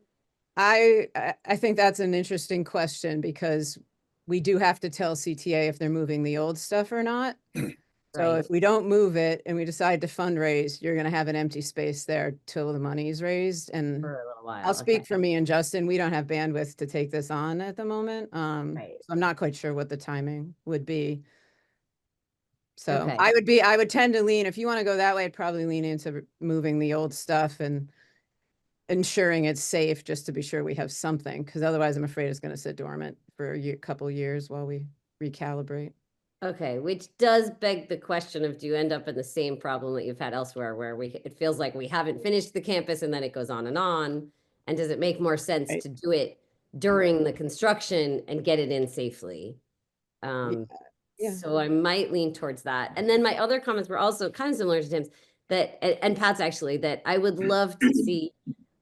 I think that's an interesting question because we do have to tell CTA if they're moving the old stuff or not. So if we don't move it and we decide to fundraise, you're going to have an empty space there till the money's raised. And for a little while. I'll speak for me and Justin. We don't have bandwidth to take this on at the moment. So I'm not quite sure what the timing would be. So I would tend to lean, if you want to go that way, I'd probably lean into moving the old stuff and ensuring it's safe just to be sure we have something, because otherwise I'm afraid it's going to sit dormant for a couple years while we recalibrate. Okay, which does beg the question of, do you end up in the same problem that you've had elsewhere where it feels like we haven't finished the campus and then it goes on? And does it make more sense to do it during the construction and get it in safely? So I might lean towards that. And then my other comments were also kind of similar to Tim's, and Pat's actually, that I would love to see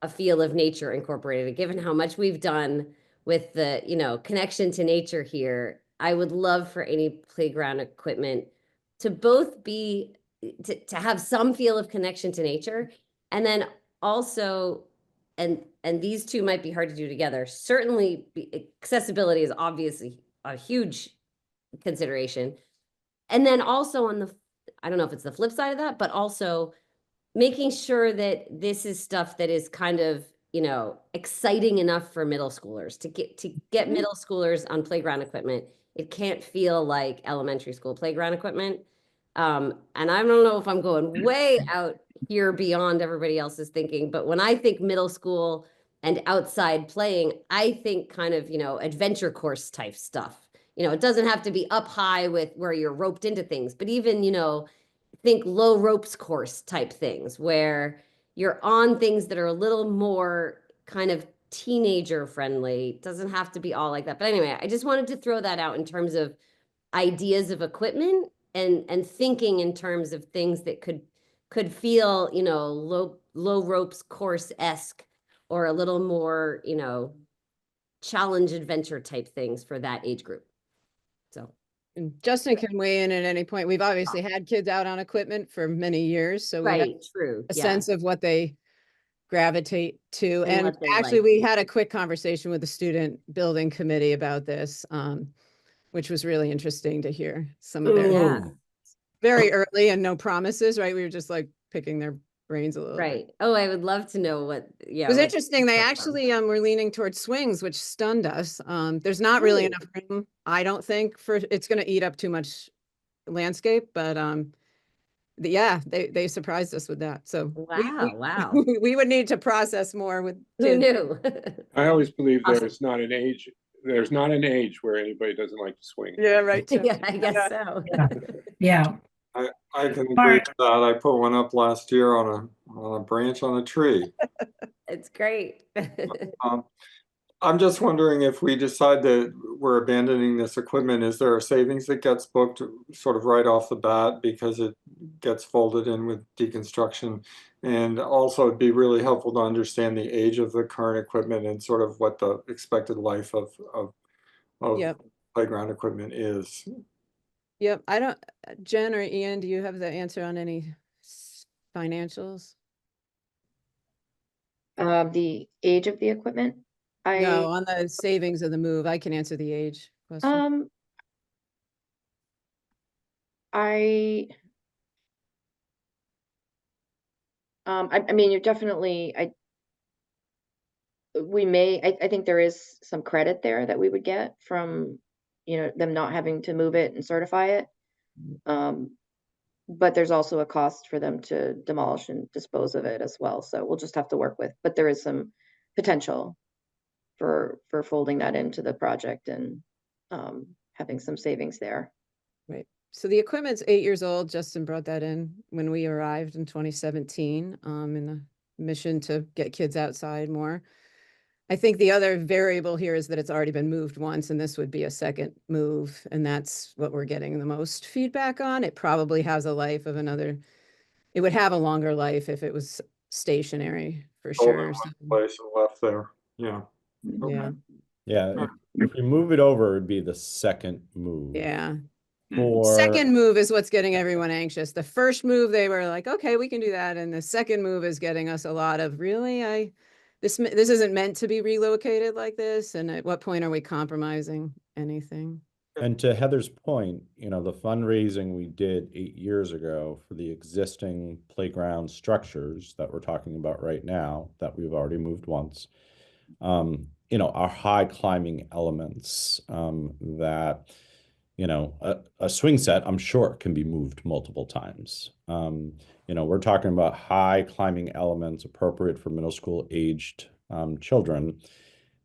a feel of nature incorporated, given how much we've done with the, connection to nature here. I would love for any playground equipment to both be, to have some feel of connection to nature. And then also, and these two might be hard to do together. Certainly accessibility is obviously a huge consideration. And then also I don't know if it's the flip side of that, but also making sure that this is stuff that is kind of, exciting enough for middle schoolers to get middle schoolers on playground equipment. It can't feel like elementary school playground equipment. And I don't know if I'm going way out here beyond everybody else's thinking, but when I think middle school and outside playing, I think kind of, adventure course type stuff. It doesn't have to be up high with where you're roped into things, but even, think low ropes course type things where you're on things that are a little more kind of teenager friendly. It doesn't have to be all like that. But anyway, I just wanted to throw that out in terms of ideas of equipment and thinking in terms of things that could feel, low ropes course-esque or a little more, challenge adventure type things for that age group. So And Justin can weigh in at any point. We've obviously had kids out on equipment for many years, so we have Right, true, a yeah. sense of what they gravitate to. And And what they actually, like. we had a quick conversation with the student building committee about this, which was really interesting to hear some of their Yeah. very early and no promises, right? We were just like picking their brains a little bit. Right. Oh, I would love to know what, yeah. It was what- interesting. They actually were leaning towards swings, which stunned us. There's not really Really? enough room, I don't think, for it's going to eat up too much landscape, but yeah, they surprised us with that. So Wow. we would need to process more with Who kids. knew? I always believe Awesome. there's not an age where anybody doesn't like to swing. Yeah, right. Tim. Yeah, I guess so. Yeah. I can agree Mark. with that. I put one up last year on a branch on a tree. It's great. I'm just wondering if we decide that we're abandoning this equipment, is there a savings that gets booked sort of right off the bat because it gets folded in with deconstruction? And also it'd be really helpful to understand the age of the current equipment and sort of what the expected life of Yep. playground equipment is. Yep. I don't, Jen or Ian, do you have the answer on any financials? The age of the equipment? No, on the savings of the move. I can answer the age question. I mean, you're definitely, I think there is some credit there that we would get from, them not having to move it and certify it. But there's also a cost for them to demolish and dispose of it as well. So we'll just have to work with, but there is some potential for folding that into the project and having some savings there. Right. So the equipment's 8 years old. Justin brought that in when we arrived in 2017 in the mission to get kids outside more. I think the other variable here is that it's already been moved once, and this would be a second move, and that's what we're getting the most feedback on. It probably has a life of it would have a longer life if it was stationary for sure. So, Place and left there. Yeah. yeah. Yeah. If we move it over, it'd be the second move. Yeah. For Second move is what's getting everyone anxious. The first move, they were like, okay, we can do that. And the second move is getting us a lot of, really, this isn't meant to be relocated like this. And at what point are we compromising anything? And to Heather's point, the fundraising we did 8 years ago for the existing playground structures that we're talking about right now, that we've already moved once, are high climbing elements that, a swing set, I'm sure, can be moved multiple times. We're talking about high climbing elements appropriate for middle school aged children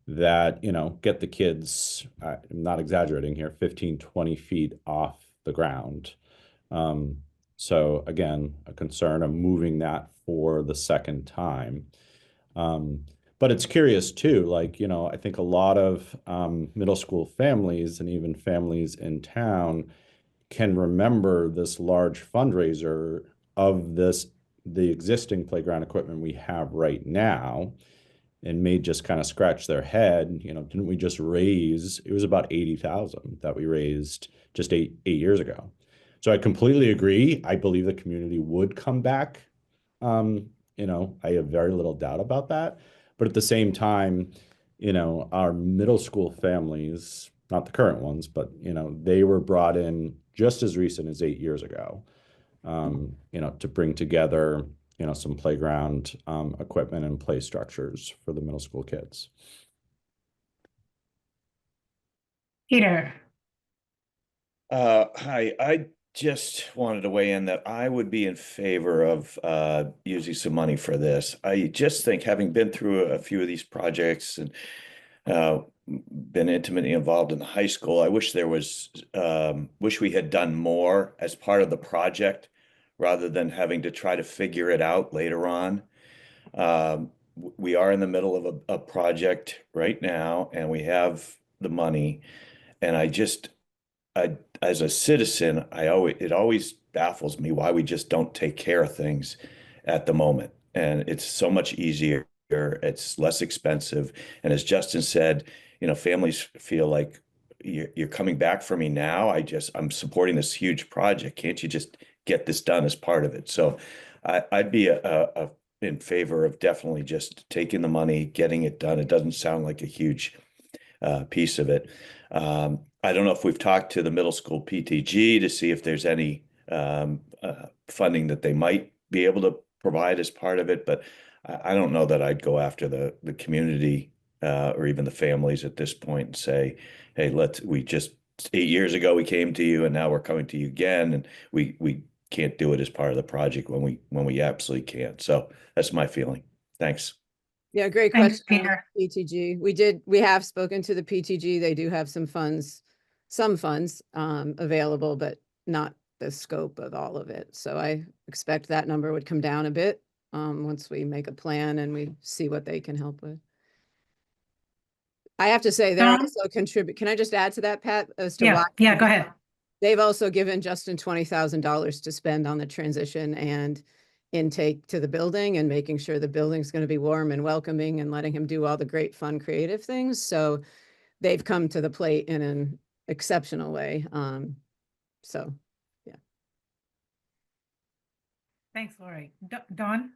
that, get the kids, I'm not exaggerating here, 15, 20 feet off the ground. So again, a concern of moving that for the second time. But it's curious too, I think a lot of middle school families and even families in town can remember this large fundraiser of the existing playground equipment we have right now, and may just kind of scratch their head, didn't we just raise, it was about 80,000 that we raised just eight years ago. So I completely agree. I believe the community would come back. I have very little doubt about that. But at the same time, our middle school families, not the current ones, but, they were brought in just as recent as 8 years ago, to bring together, some playground equipment and play structures for the middle school kids. Peter. Hi, I just wanted to weigh in that I would be in favor of using some money for this. I just think, having been through a few of these projects and been intimately involved in the high school, I wish wish we had done more as part of the project rather than having to try to figure it out later on. We are in the middle of a project right now, and we have the money. And as a citizen, it always baffles me why we just don't take care of things at the moment. And it's so much easier. It's less expensive. And as Justin said, families feel like, you're coming back for me now. I'm supporting this huge project. Can't you just get this done as part of it? So I'd be in favor of definitely just taking the money, getting it done. It doesn't sound like a huge piece of it. I don't know if we've talked to the middle school PTG to see if there's any funding that they might be able to provide as part of it, but I don't know that I'd go after the community or even the families at this point and say, hey, we just 8 years ago we came to you and now we're coming to you again, and we can't do it as part of the project when we absolutely can't. So that's my feeling. Thanks. Yeah, great Thanks, question. Peter. PTG. We have spoken to the PTG. They do have some funds available, but not the scope of all of it. So I expect that number would come down a bit once we make a plan and we see what they can help with. I have to say, they're also contribute. Can I just add to that, Pat? As to why? Yeah, go ahead. They've also given Justin $20,000 to spend on the transition and intake to the building and making sure the building's going to be warm and welcoming and letting him do all the great, fun, creative things. So they've come to the plate in an exceptional way. So, yeah. Thanks, Lori. Dawn?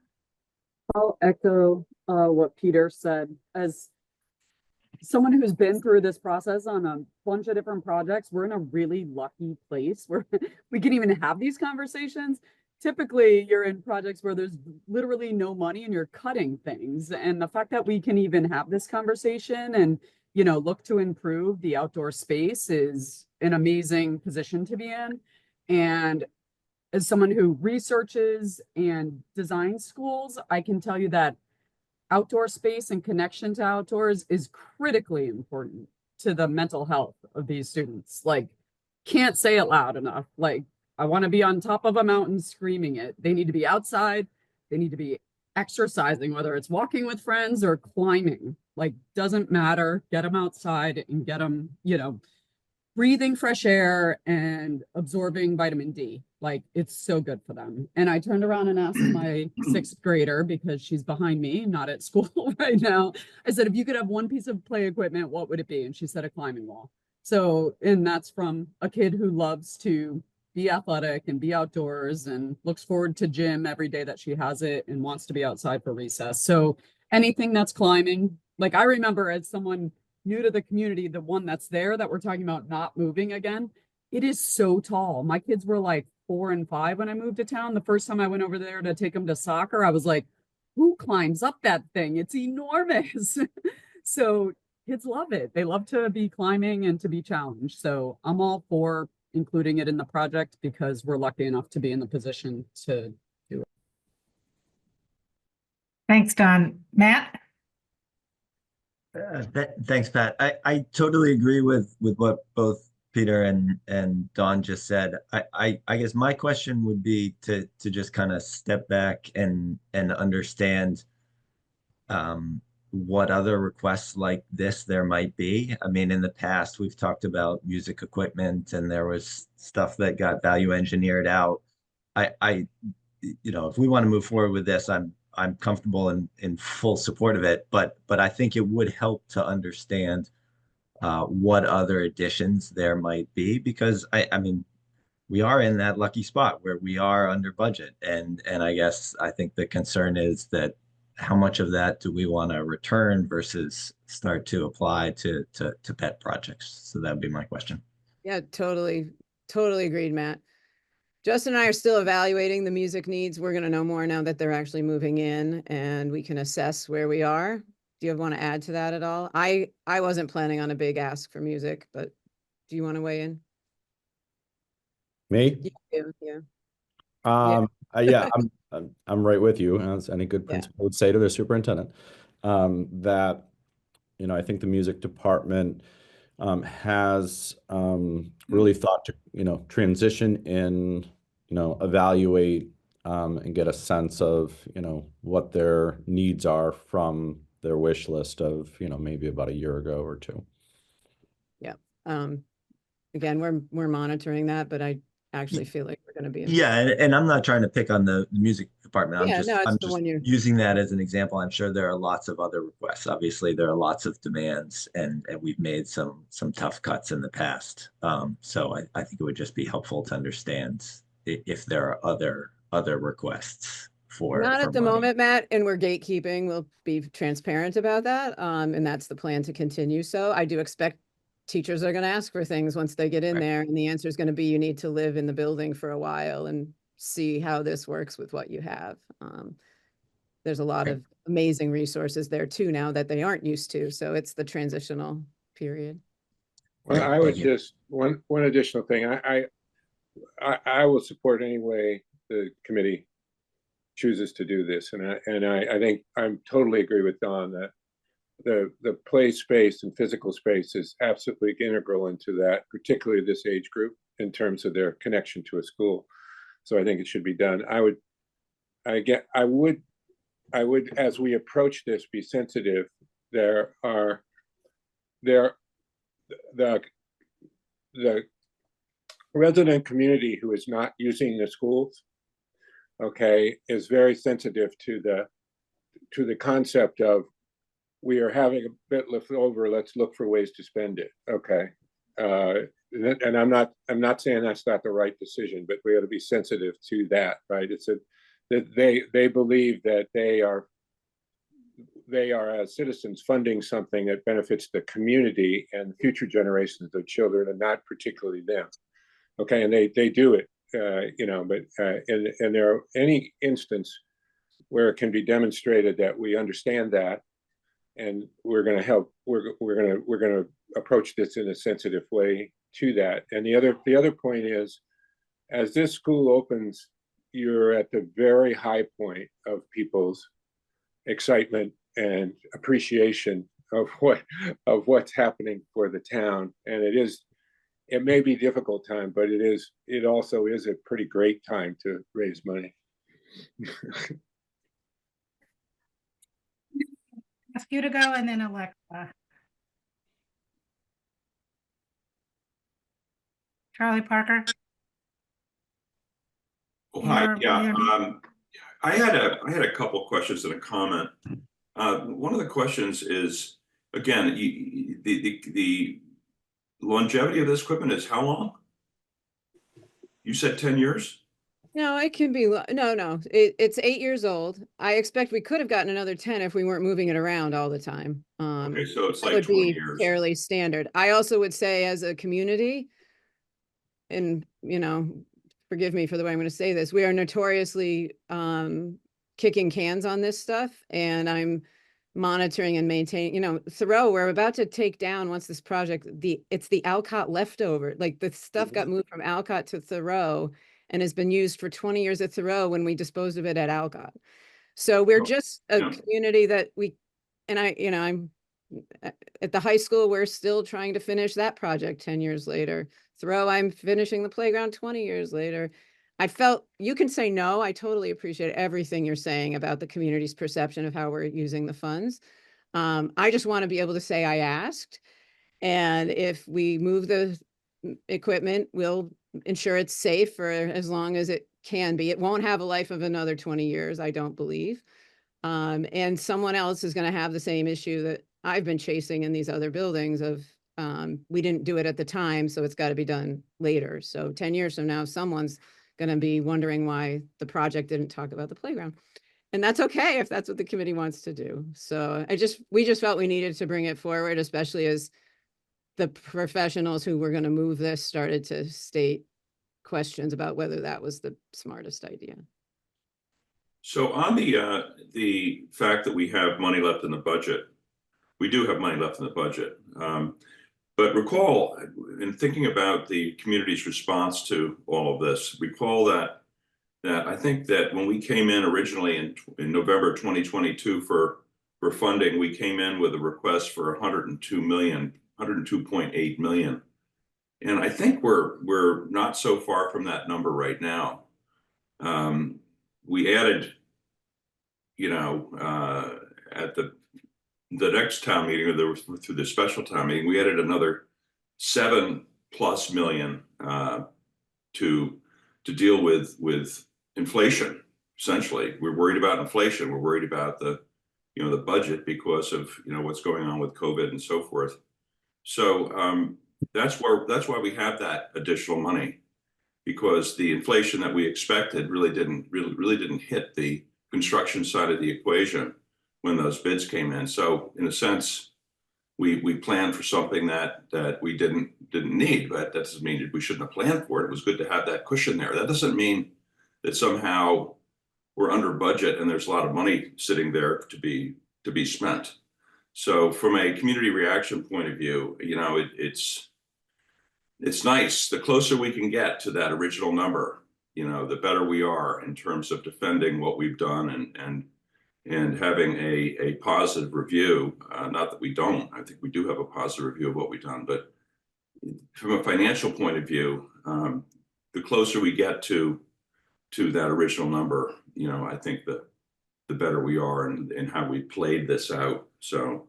I'll echo what Peter said. As someone who's been through this process on a bunch of different projects, we're in a really lucky place where we can even have these conversations. Typically, you're in projects where there's literally no money and you're cutting things. And the fact that we can even have this conversation and, you know, look to improve the outdoor space is an amazing position to be in. And as someone who researches and designs schools, I can tell you that outdoor space and connection to outdoors is critically important to the mental health of these students. Like, can't say it loud enough. Like, I want to be on top of a mountain screaming it. They need to be outside. They need to be exercising, whether it's walking with friends or climbing. Like, doesn't matter. Get them outside and get them, you know, breathing fresh air and absorbing vitamin D. Like, it's so good for them. And I turned around and asked my 6th grader, because she's behind me, not at school right now. I said, if you could have one piece of play equipment, what would it be? And she said, a climbing wall. So, and that's from a kid who loves to be athletic and be outdoors and looks forward to gym every day that she has it and wants to be outside for recess. So anything that's climbing, like, I remember as someone new to the community, the one that's there that we're talking about not moving again, it is so tall. My kids were like 4 and 5 when I moved to town. The first time I went over there to take them to soccer, I was like, who climbs up that thing? It's enormous. So kids love it. They love to be climbing and to be challenged. So I'm all for including it in the project because we're lucky enough to be in the position to do it. Thanks, Don. Matt? Thanks, Pat. I totally agree with what both Peter and Don just said. I guess my question would be to just kind of step back and understand what other requests like this there might be. I mean, in the past, we've talked about music equipment and there was stuff that got value engineered out. You know, if we want to move forward with this, I'm comfortable in full support of it, but I think it would help to understand what other additions there might be, because I mean, we are in that lucky spot where we are under budget, and I guess I think the concern is that how much of that do we want to return versus start to apply to pet projects? So that'd be my question. Yeah, totally agreed, Matt. Justin and I are still evaluating the music needs. We're going to know more now that they're actually moving in and we can assess where we are. Do you want to add to that at all? I wasn't planning on a big ask for music, but do you want to weigh in? Me? Yeah. Yeah, I'm right with you, as any good principal would say to their superintendent. That, you know, I think the music department has really thought to, you know, transition in, you know, evaluate and get a sense of, you know, what their needs are from their wish list of, you know, maybe about a year ago or two. Yeah. Again, we're monitoring that, but I actually feel like we're going to be in. Yeah, and I'm not trying to pick on the music department. I'm Yeah, just, no, it's I'm the just one you, using that as an example. I'm sure there are lots of other requests. Obviously, there are lots of demands, and we've made some tough cuts in the past. So I think it would just be helpful to understand if there are other requests not for at the money. moment, Matt, and we're gatekeeping. We'll be transparent about that. And that's the plan to continue. So I do expect teachers are going to ask for things once they get in Right. there. And the answer is going to be, you need to live in the building for a while and see how this works with what you have. There's a lot Right. of amazing resources there too now that they aren't used to. So it's the transitional period. Well, Right, I would thank you. just, one additional thing, I will support any way the committee chooses to do this. And I think I'm totally agree with Don that the play space and physical space is absolutely integral into that, particularly this age group in terms of their connection to a school. So I think it should be done. I would, as we approach this, be sensitive. The resident community who is not using the schools, okay, is very sensitive to the concept of, we are having a bit left over, let's look for ways to spend it. Okay. And I'm not saying that's not the right decision, but we ought to be sensitive to that, right? It's that they believe that they are as citizens funding something that benefits the community and future generations of children, and not particularly them. Okay, and they do it, but and there are any instance where it can be demonstrated that we understand that, and we're going to help. We're going to approach this in a sensitive way to that. And the other point is, as this school opens, you're at the very high point of people's excitement and appreciation of what's happening for the town. And it may be a difficult time, but it also is a pretty great time to raise money. Ask you to go and then Alexa. Charlie Parker. Oh, hi, You're- yeah. you're- I had a couple questions and a comment. One of the questions is, again, the longevity of this equipment is how long? You said 10 years? No, it can be, no, it's 8 years old. I expect we could have gotten another 10 if we weren't moving it around all the time. Okay, so it's That like would 20 be years. fairly standard. I also would say, as a community, and forgive me for the way I'm going to say this, we are notoriously kicking cans on this stuff, and I'm monitoring and maintaining. Thoreau, we're about to take down, once this project, it's the Alcott leftover. Like, the stuff got moved from Alcott to Thoreau and has been used for 20 years at Thoreau when we disposed of it at Alcott. So we're just a community that I'm at the high school, we're still trying to finish that project 10 years later. Thoreau, I'm finishing the playground 20 years later. I felt, you can say no, I totally appreciate everything you're saying about the community's perception of how we're using the funds. I just want to be able to say I asked, and if we move the equipment, we'll ensure it's safe for as long as it can be. It won't have a life of another 20 years, I don't believe. And someone else is going to have the same issue that I've been chasing in these other buildings of, we didn't do it at the time, so it's got to be done later. So 10 years from now, someone's going to be wondering why the project didn't talk about the playground. And that's okay if that's what the committee wants to do. So we just felt we needed to bring it forward, especially as the professionals who were going to move this started to state questions about whether that was the smartest idea. So on the fact that we have money left in the budget, we do have money left in the budget. But recall, in thinking about the community's response to all of this, recall that I think that when we came in originally in November 2022 for funding, we came in with a request for 102.8 million. And I think we're not so far from that number right now. We added, at the next town meeting, or through the special town meeting, we added another 7+ million to deal with inflation essentially. We're worried about inflation. We're worried about the budget because of, what's going on with COVID and so forth. So that's why we have that additional money, because the inflation that we expected really didn't hit the construction side of the equation when those bids came in. So in a sense, we planned for something that we didn't need, but that doesn't mean that we shouldn't have planned for it. It was good to have that cushion there. That doesn't mean that somehow we're under budget and there's a lot of money sitting there to be spent. So from a community reaction point of view, it's nice. The closer we can get to that original number, the better we are in terms of defending what we've done and having a positive review. Not that we don't. I think we do have a positive review of what we've done, but from a financial point of view, the closer we get to that original number, I think the better we are in how we played this out. So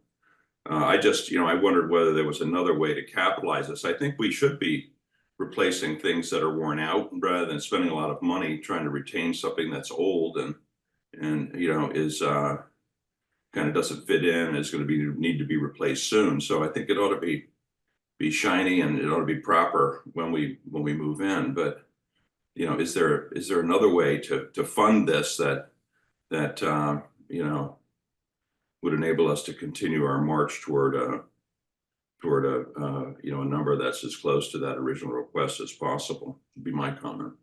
I just, I wondered whether there was another way to capitalize this. I think we should be replacing things that are worn out rather than spending a lot of money trying to retain something that's old and is kind of doesn't fit in, is going to need to be replaced soon. So I think it ought to be shiny and it ought to be proper when we move in. But is there another way to fund this that would enable us to continue our march toward a number that's as close to that original request as possible? Would be my comment.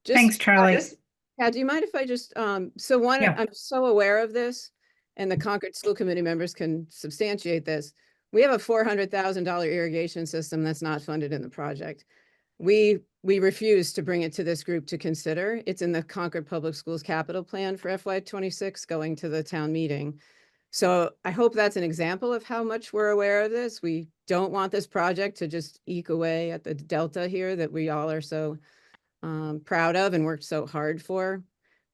Thanks, Charlie. Yeah, do you mind if I just, so one, Yeah. I'm so aware of this, and the Concord School Committee members can substantiate this. We have a $400,000 irrigation system that's not funded in the project. We refuse to bring it to this group to consider. It's in the Concord Public Schools capital plan for FY26 going to the town meeting. So I hope that's an example of how much we're aware of this. We don't want this project to just eke away at the delta here that we all are so proud of and worked so hard for.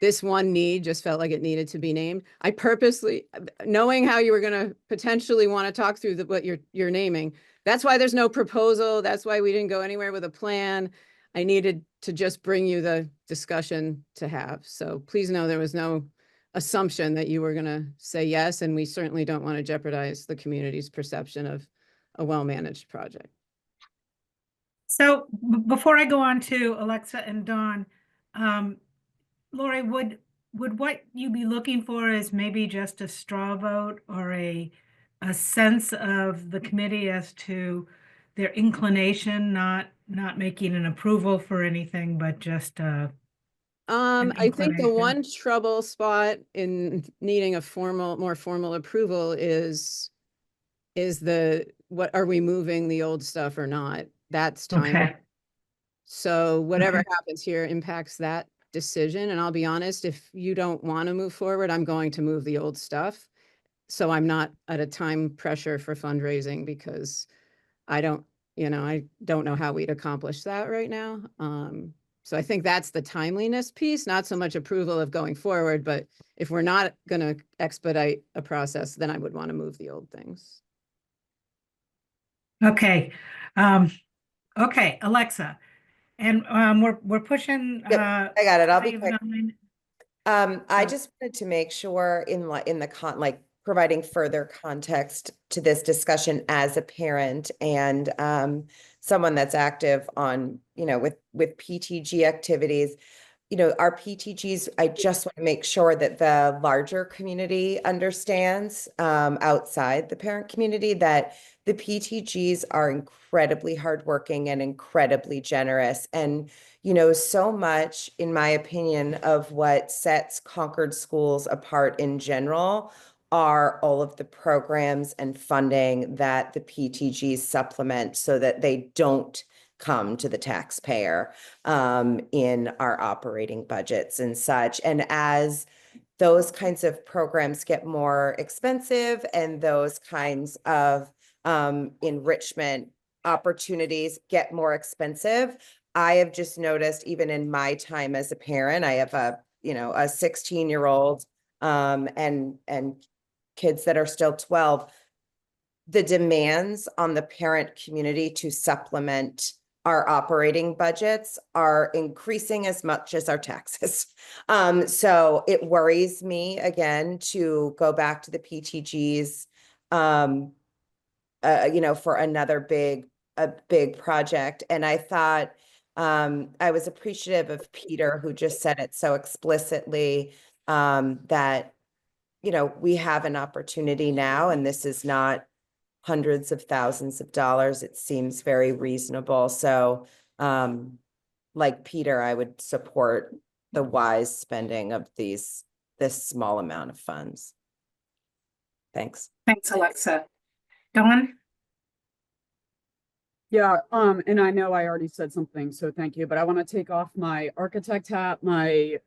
This one need just felt like it needed to be named. I purposely, knowing how you were going to potentially want to talk through what you're naming, that's why there's no proposal. That's why we didn't go anywhere with a plan. I needed to just bring you the discussion to have. So please know there was no assumption that you were going to say yes, and we certainly don't want to jeopardize the community's perception of a well-managed project. So before I go on to Alexa and Dawn, Lori, would what you be looking for is maybe just a straw vote or a sense of the committee as to their inclination, not making an approval for anything, but just I think the inclination. one trouble spot in needing a more formal approval is what are we moving the old stuff or not? That's time. Okay. So whatever Okay. happens here impacts that decision. And I'll be honest, if you don't want to move forward, I'm going to move the old stuff. So I'm not at a time pressure for fundraising because I don't know how we'd accomplish that right now. So I think that's the timeliness piece, not so much approval of going forward, but if we're not going to expedite a process, then I would want to move the old things. Okay. Okay, Alexa. And we're pushing Yep, I got it. I'll be quick. 5-9. I just wanted to make sure in the providing further context to this discussion as a parent and someone that's active on, with PTG activities. Our PTGs, I just want to make sure that the larger community understands outside the parent community that the PTGs are incredibly hardworking and incredibly generous. And, so much, in my opinion, of what sets Concord schools apart in general are all of the programs and funding that the PTGs supplement so that they don't come to the taxpayer in our operating budgets and such. And as those kinds of programs get more expensive and those kinds of enrichment opportunities get more expensive, I have just noticed, even in my time as a parent, I have a 16-year-old and kids that are still 12, the demands on the parent community to supplement our operating budgets are increasing as much as our taxes. So it worries me again to go back to the PTGs, for another big project. And I thought, I was appreciative of Peter, who just said it so explicitly, that, we have an opportunity now, and this is not hundreds of thousands of dollars. It seems very reasonable. So, like Peter, I would support the wise spending of this small amount of funds. Thanks. Thanks, Alexa. Dawn? Yeah, and I know I already said something, so thank you, but I want to take off my architect hat, my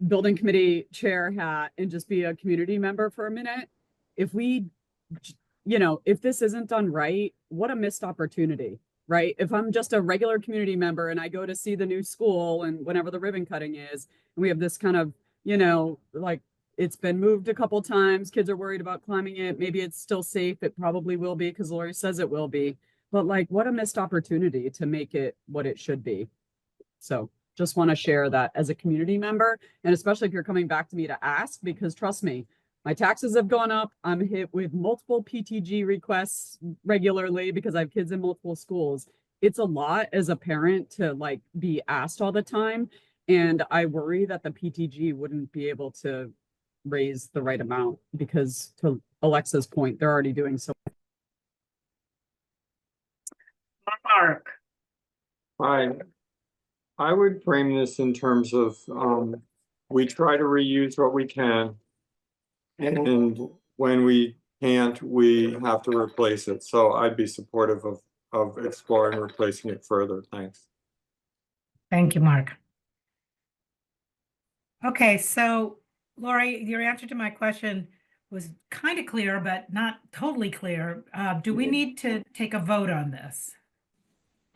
building committee chair hat, and just be a community member for a minute. If we, if this isn't done right, what a missed opportunity, right? If I'm just a regular community member and I go to see the new school and whenever the ribbon cutting is, and we have this kind of, like it's been moved a couple times, kids are worried about climbing it, maybe it's still safe, it probably will be because Lori says it will be. But like, what a missed opportunity to make it what it should be. So just want to share that as a community member, and especially if you're coming back to me to ask, because trust me, my taxes have gone up. I'm hit with multiple PTG requests regularly because I have kids in multiple schools. It's a lot as a parent to like be asked all the time. And I worry that the PTG wouldn't be able to raise the right amount because, to Alexa's point, they're already doing so. Mark? I would frame this in terms of, we try to reuse what we can. And when we can't, we have to replace it. So I'd be supportive of exploring replacing it further. Thanks. Thank you, Mark. Okay, so Lori, your answer to my question was kind of clear, but not totally clear. Do we need to take a vote on this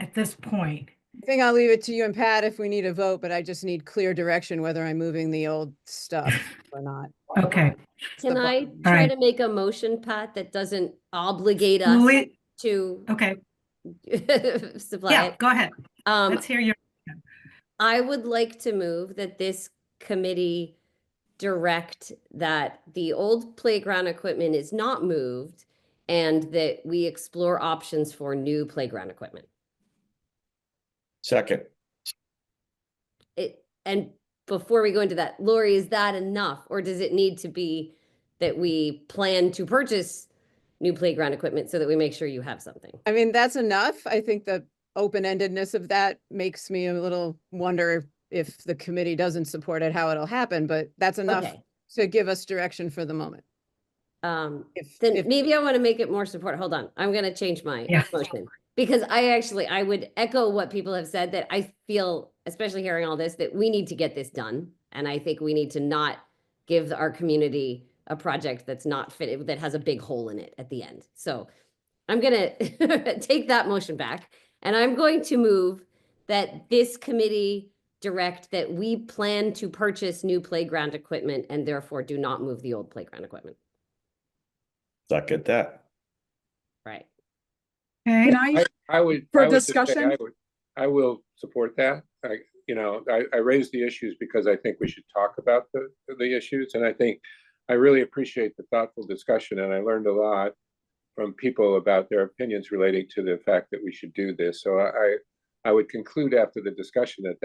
at this point? I think I'll leave it to you and Pat if we need a vote, but I just need clear direction whether I'm moving the old stuff or not. Okay. Can I try to make a motion, Pat, that doesn't obligate us to Okay. supply Yeah, it? go ahead. Let's hear your. I would like to move that this committee direct that the old playground equipment is not moved and that we explore options for new playground equipment. Second. And before we go into that, Lori, is that enough? Or does it need to be that we plan to purchase new playground equipment so that we make sure you have something? I mean, that's enough. I think the open-endedness of that makes me a little wonder if the committee doesn't support it, how it'll happen, but that's enough to give us direction for the moment. Maybe I want to make it more support. Hold on. I'm going to change my motion. Because I would echo what people have said, that I feel, especially hearing all this, that we need to get this done. And I think we need to not give our community a project that's not fit, that has a big hole in it at the end. So I'm going to take that motion back, and I'm going to move that this committee direct that we plan to purchase new playground equipment and therefore do not move the old playground equipment. Second that. Right. Can I would for I would just say discussion? I will support that. I raised the issues because I think we should talk about the issues, and I think I really appreciate the thoughtful discussion, and I learned a lot from people about their opinions relating to the fact that we should do this. So I would conclude after the discussion that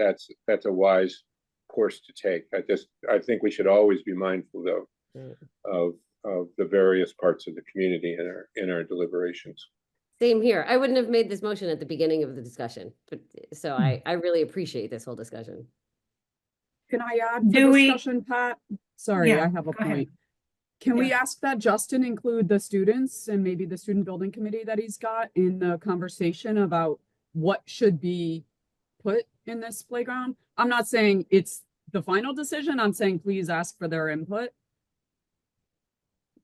that's a wise course to take. I think we should always be mindful though of the various parts of the community in our deliberations. Same here. I wouldn't have made this motion at the beginning of the discussion, but so I really appreciate this whole discussion. Can I add to discussion, Pat? Sorry, I have a point. Ahead. Can we ask that Justin include the students and maybe the student building committee that he's got in the conversation about what should be put in this playground? I'm not saying it's the final decision. I'm saying please ask for their input.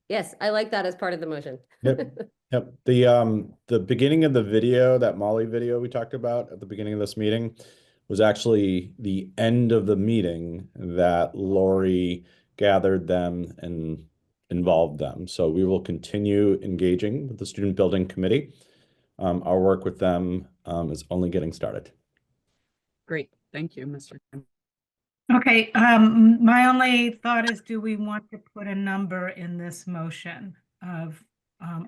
Yes, I like that as part of the motion. Yep. The beginning of the video, that Molly video we talked about at the beginning of this meeting, was actually the end of the meeting that Lori gathered them and involved them. So we will continue engaging with the student building committee Our work with them is only getting started. Great. Thank you, Mr. Kim. Okay, my only thought is, do we want to put a number in this motion of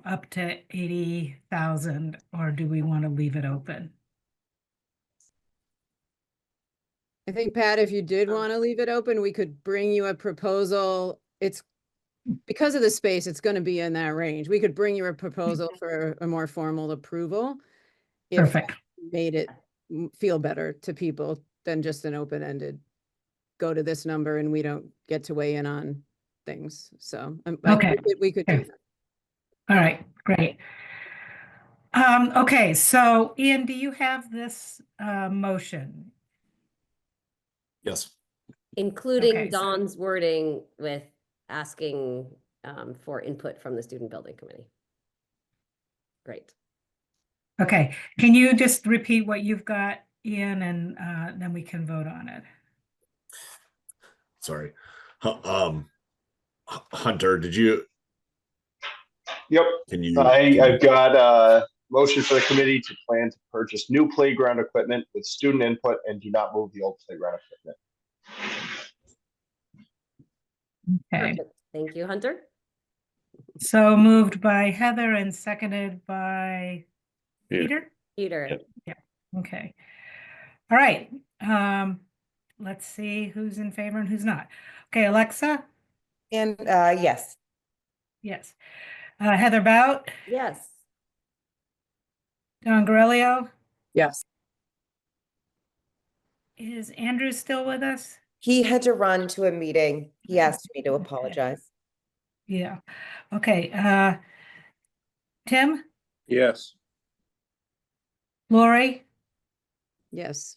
up to 80,000, or do we want to leave it open? I think, Pat, if you did want to leave it open, we could bring you a proposal. It's because of the space, it's going to be in that range. We could bring you a proposal for a more formal approval. If Perfect. that made it feel better to people than just an open-ended, go to this number and we don't get to weigh in on things. So I Okay. think we could do Okay. that. All right, great. Okay, so Ian, do you have this motion? Yes. Including Okay, so- Dawn's wording with asking for input from the student building committee. Great. Okay, can you just repeat what you've got, Ian, and then we can vote on it? Sorry. Hunter, did you? Yep. Can you? I've got a motion for the committee to plan to purchase new playground equipment with student input and do not move the old playground equipment. Okay, Perfect. Thank you, Hunter. so moved by Heather and seconded by Peter? Peter. Yeah, okay. All right, let's see who's in favor and who's not. Okay, Alexa? And yes. Yes. Heather Bout? Yes. Don Grelio? Yes. Is Andrew still with us? He had to run to a meeting. He asked me to apologize. Yeah, okay, Tim? Yes. Lori? Yes.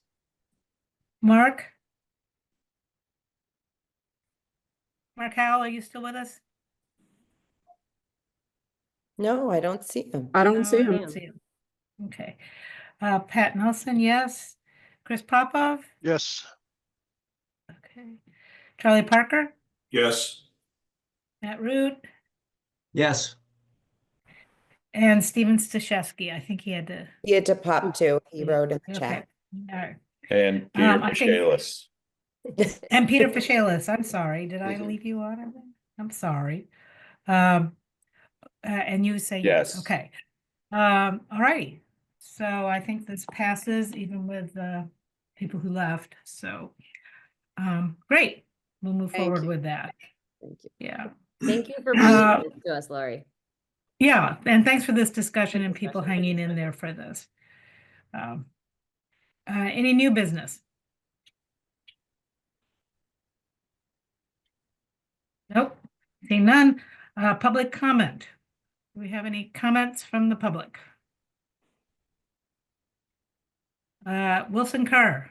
Mark? Mark Howell, are you still with us? No, I don't see him. I don't No, see I him. don't see him. Okay. Pat Nelson, yes. Chris Popov? Yes. Okay. Charlie Parker? Yes. Matt Root? Yes. And Steven Stashewski. I think he had to. He had to pop too. He wrote in the Okay. chat. All right. And Peter I think- Michaelis. And Peter Fashalis, I'm sorry. Did I leave you on it? I'm sorry. And you say yes. Yes. Okay. All righty. So I think this passes even with the people who left. So, great. We'll move Thank forward you. with that. Thank you. Yeah. Thank you for bringing this to us, Lori. Yeah. And thanks for this discussion and people hanging in there for this. Any new business? Nope. Seeing none. Public comment. Do we have any comments from the public? Wilson Carr.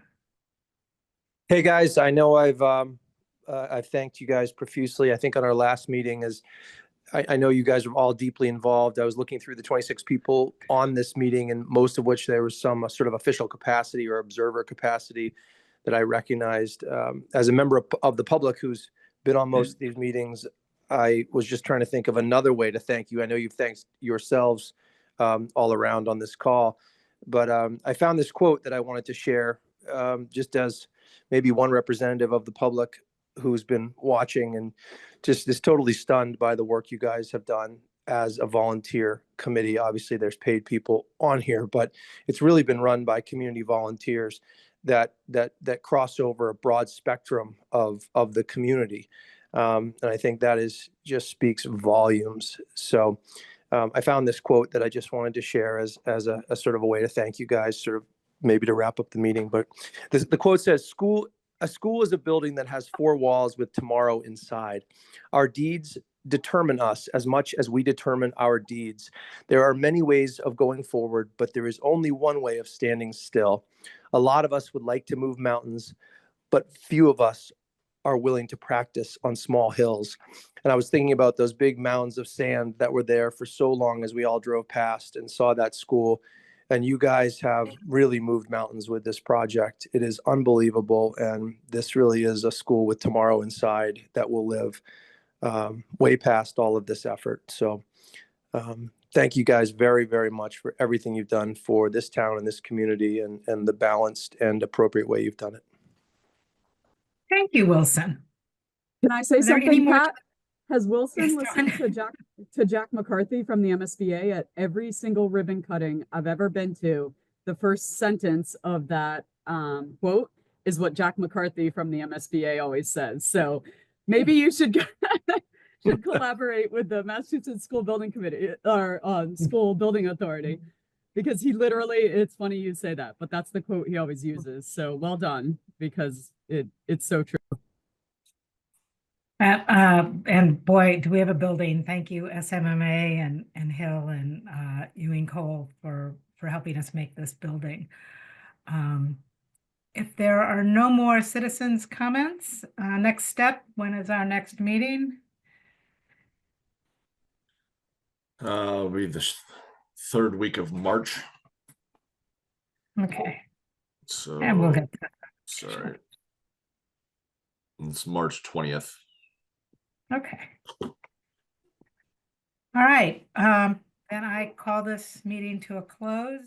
Hey guys, I know I've thanked you guys profusely. I think on our last meeting, as I know you guys are all deeply involved. I was looking through the 26 people on this meeting, and most of which there was some sort of official capacity or observer capacity that I recognized. As a member of the public who's been on most of these meetings, I was just trying to think of another way to thank you. I know you've thanked yourselves all around on this call, but I found this quote that I wanted to share just as maybe one representative of the public who's been watching and just is totally stunned by the work you guys have done as a volunteer committee. Obviously, there's paid people on here, but it's really been run by community volunteers that cross over a broad spectrum of the community. And I think that just speaks volumes. So I found this quote that I just wanted to share as a sort of a way to thank you guys, sort of maybe to wrap up the meeting. But the quote says, a school is a building that has four walls with tomorrow inside. Our deeds determine us as much as we determine our deeds. There are many ways of going forward, but there is only one way of standing still. A lot of us would like to move mountains, but few of us are willing to practice on small hills. And I was thinking about those big mounds of sand that were there for so long as we all drove past and saw that school. And you guys have really moved mountains with this project. It is unbelievable. And this really is a school with tomorrow inside that will live way past all of this effort. So Thank you guys very, very much for everything you've done for this town and this community and the balanced and appropriate way you've done it. Thank you, Wilson. Can I say Are there any something, more- Pat? Has Wilson Yes, listened to Jack McCarthy from the MSBA at every single ribbon cutting I've ever been to? The first sentence of that quote is what Jack McCarthy from the MSBA always says. So maybe you should should collaborate with the Massachusetts School Building Committee or School Building Authority, because he literally, it's funny you say that, but that's the quote he always uses. So well done, because it's so true. And boy, do we have a building. Thank you, SMMA and Hill and Ewing Cole for helping us make this building. If there are no more citizens' comments, next step, when is our next meeting? It'll be the third week of March. Okay, So and we'll get that. sorry. It's March 20th. Okay. All right, then I call this meeting to a close.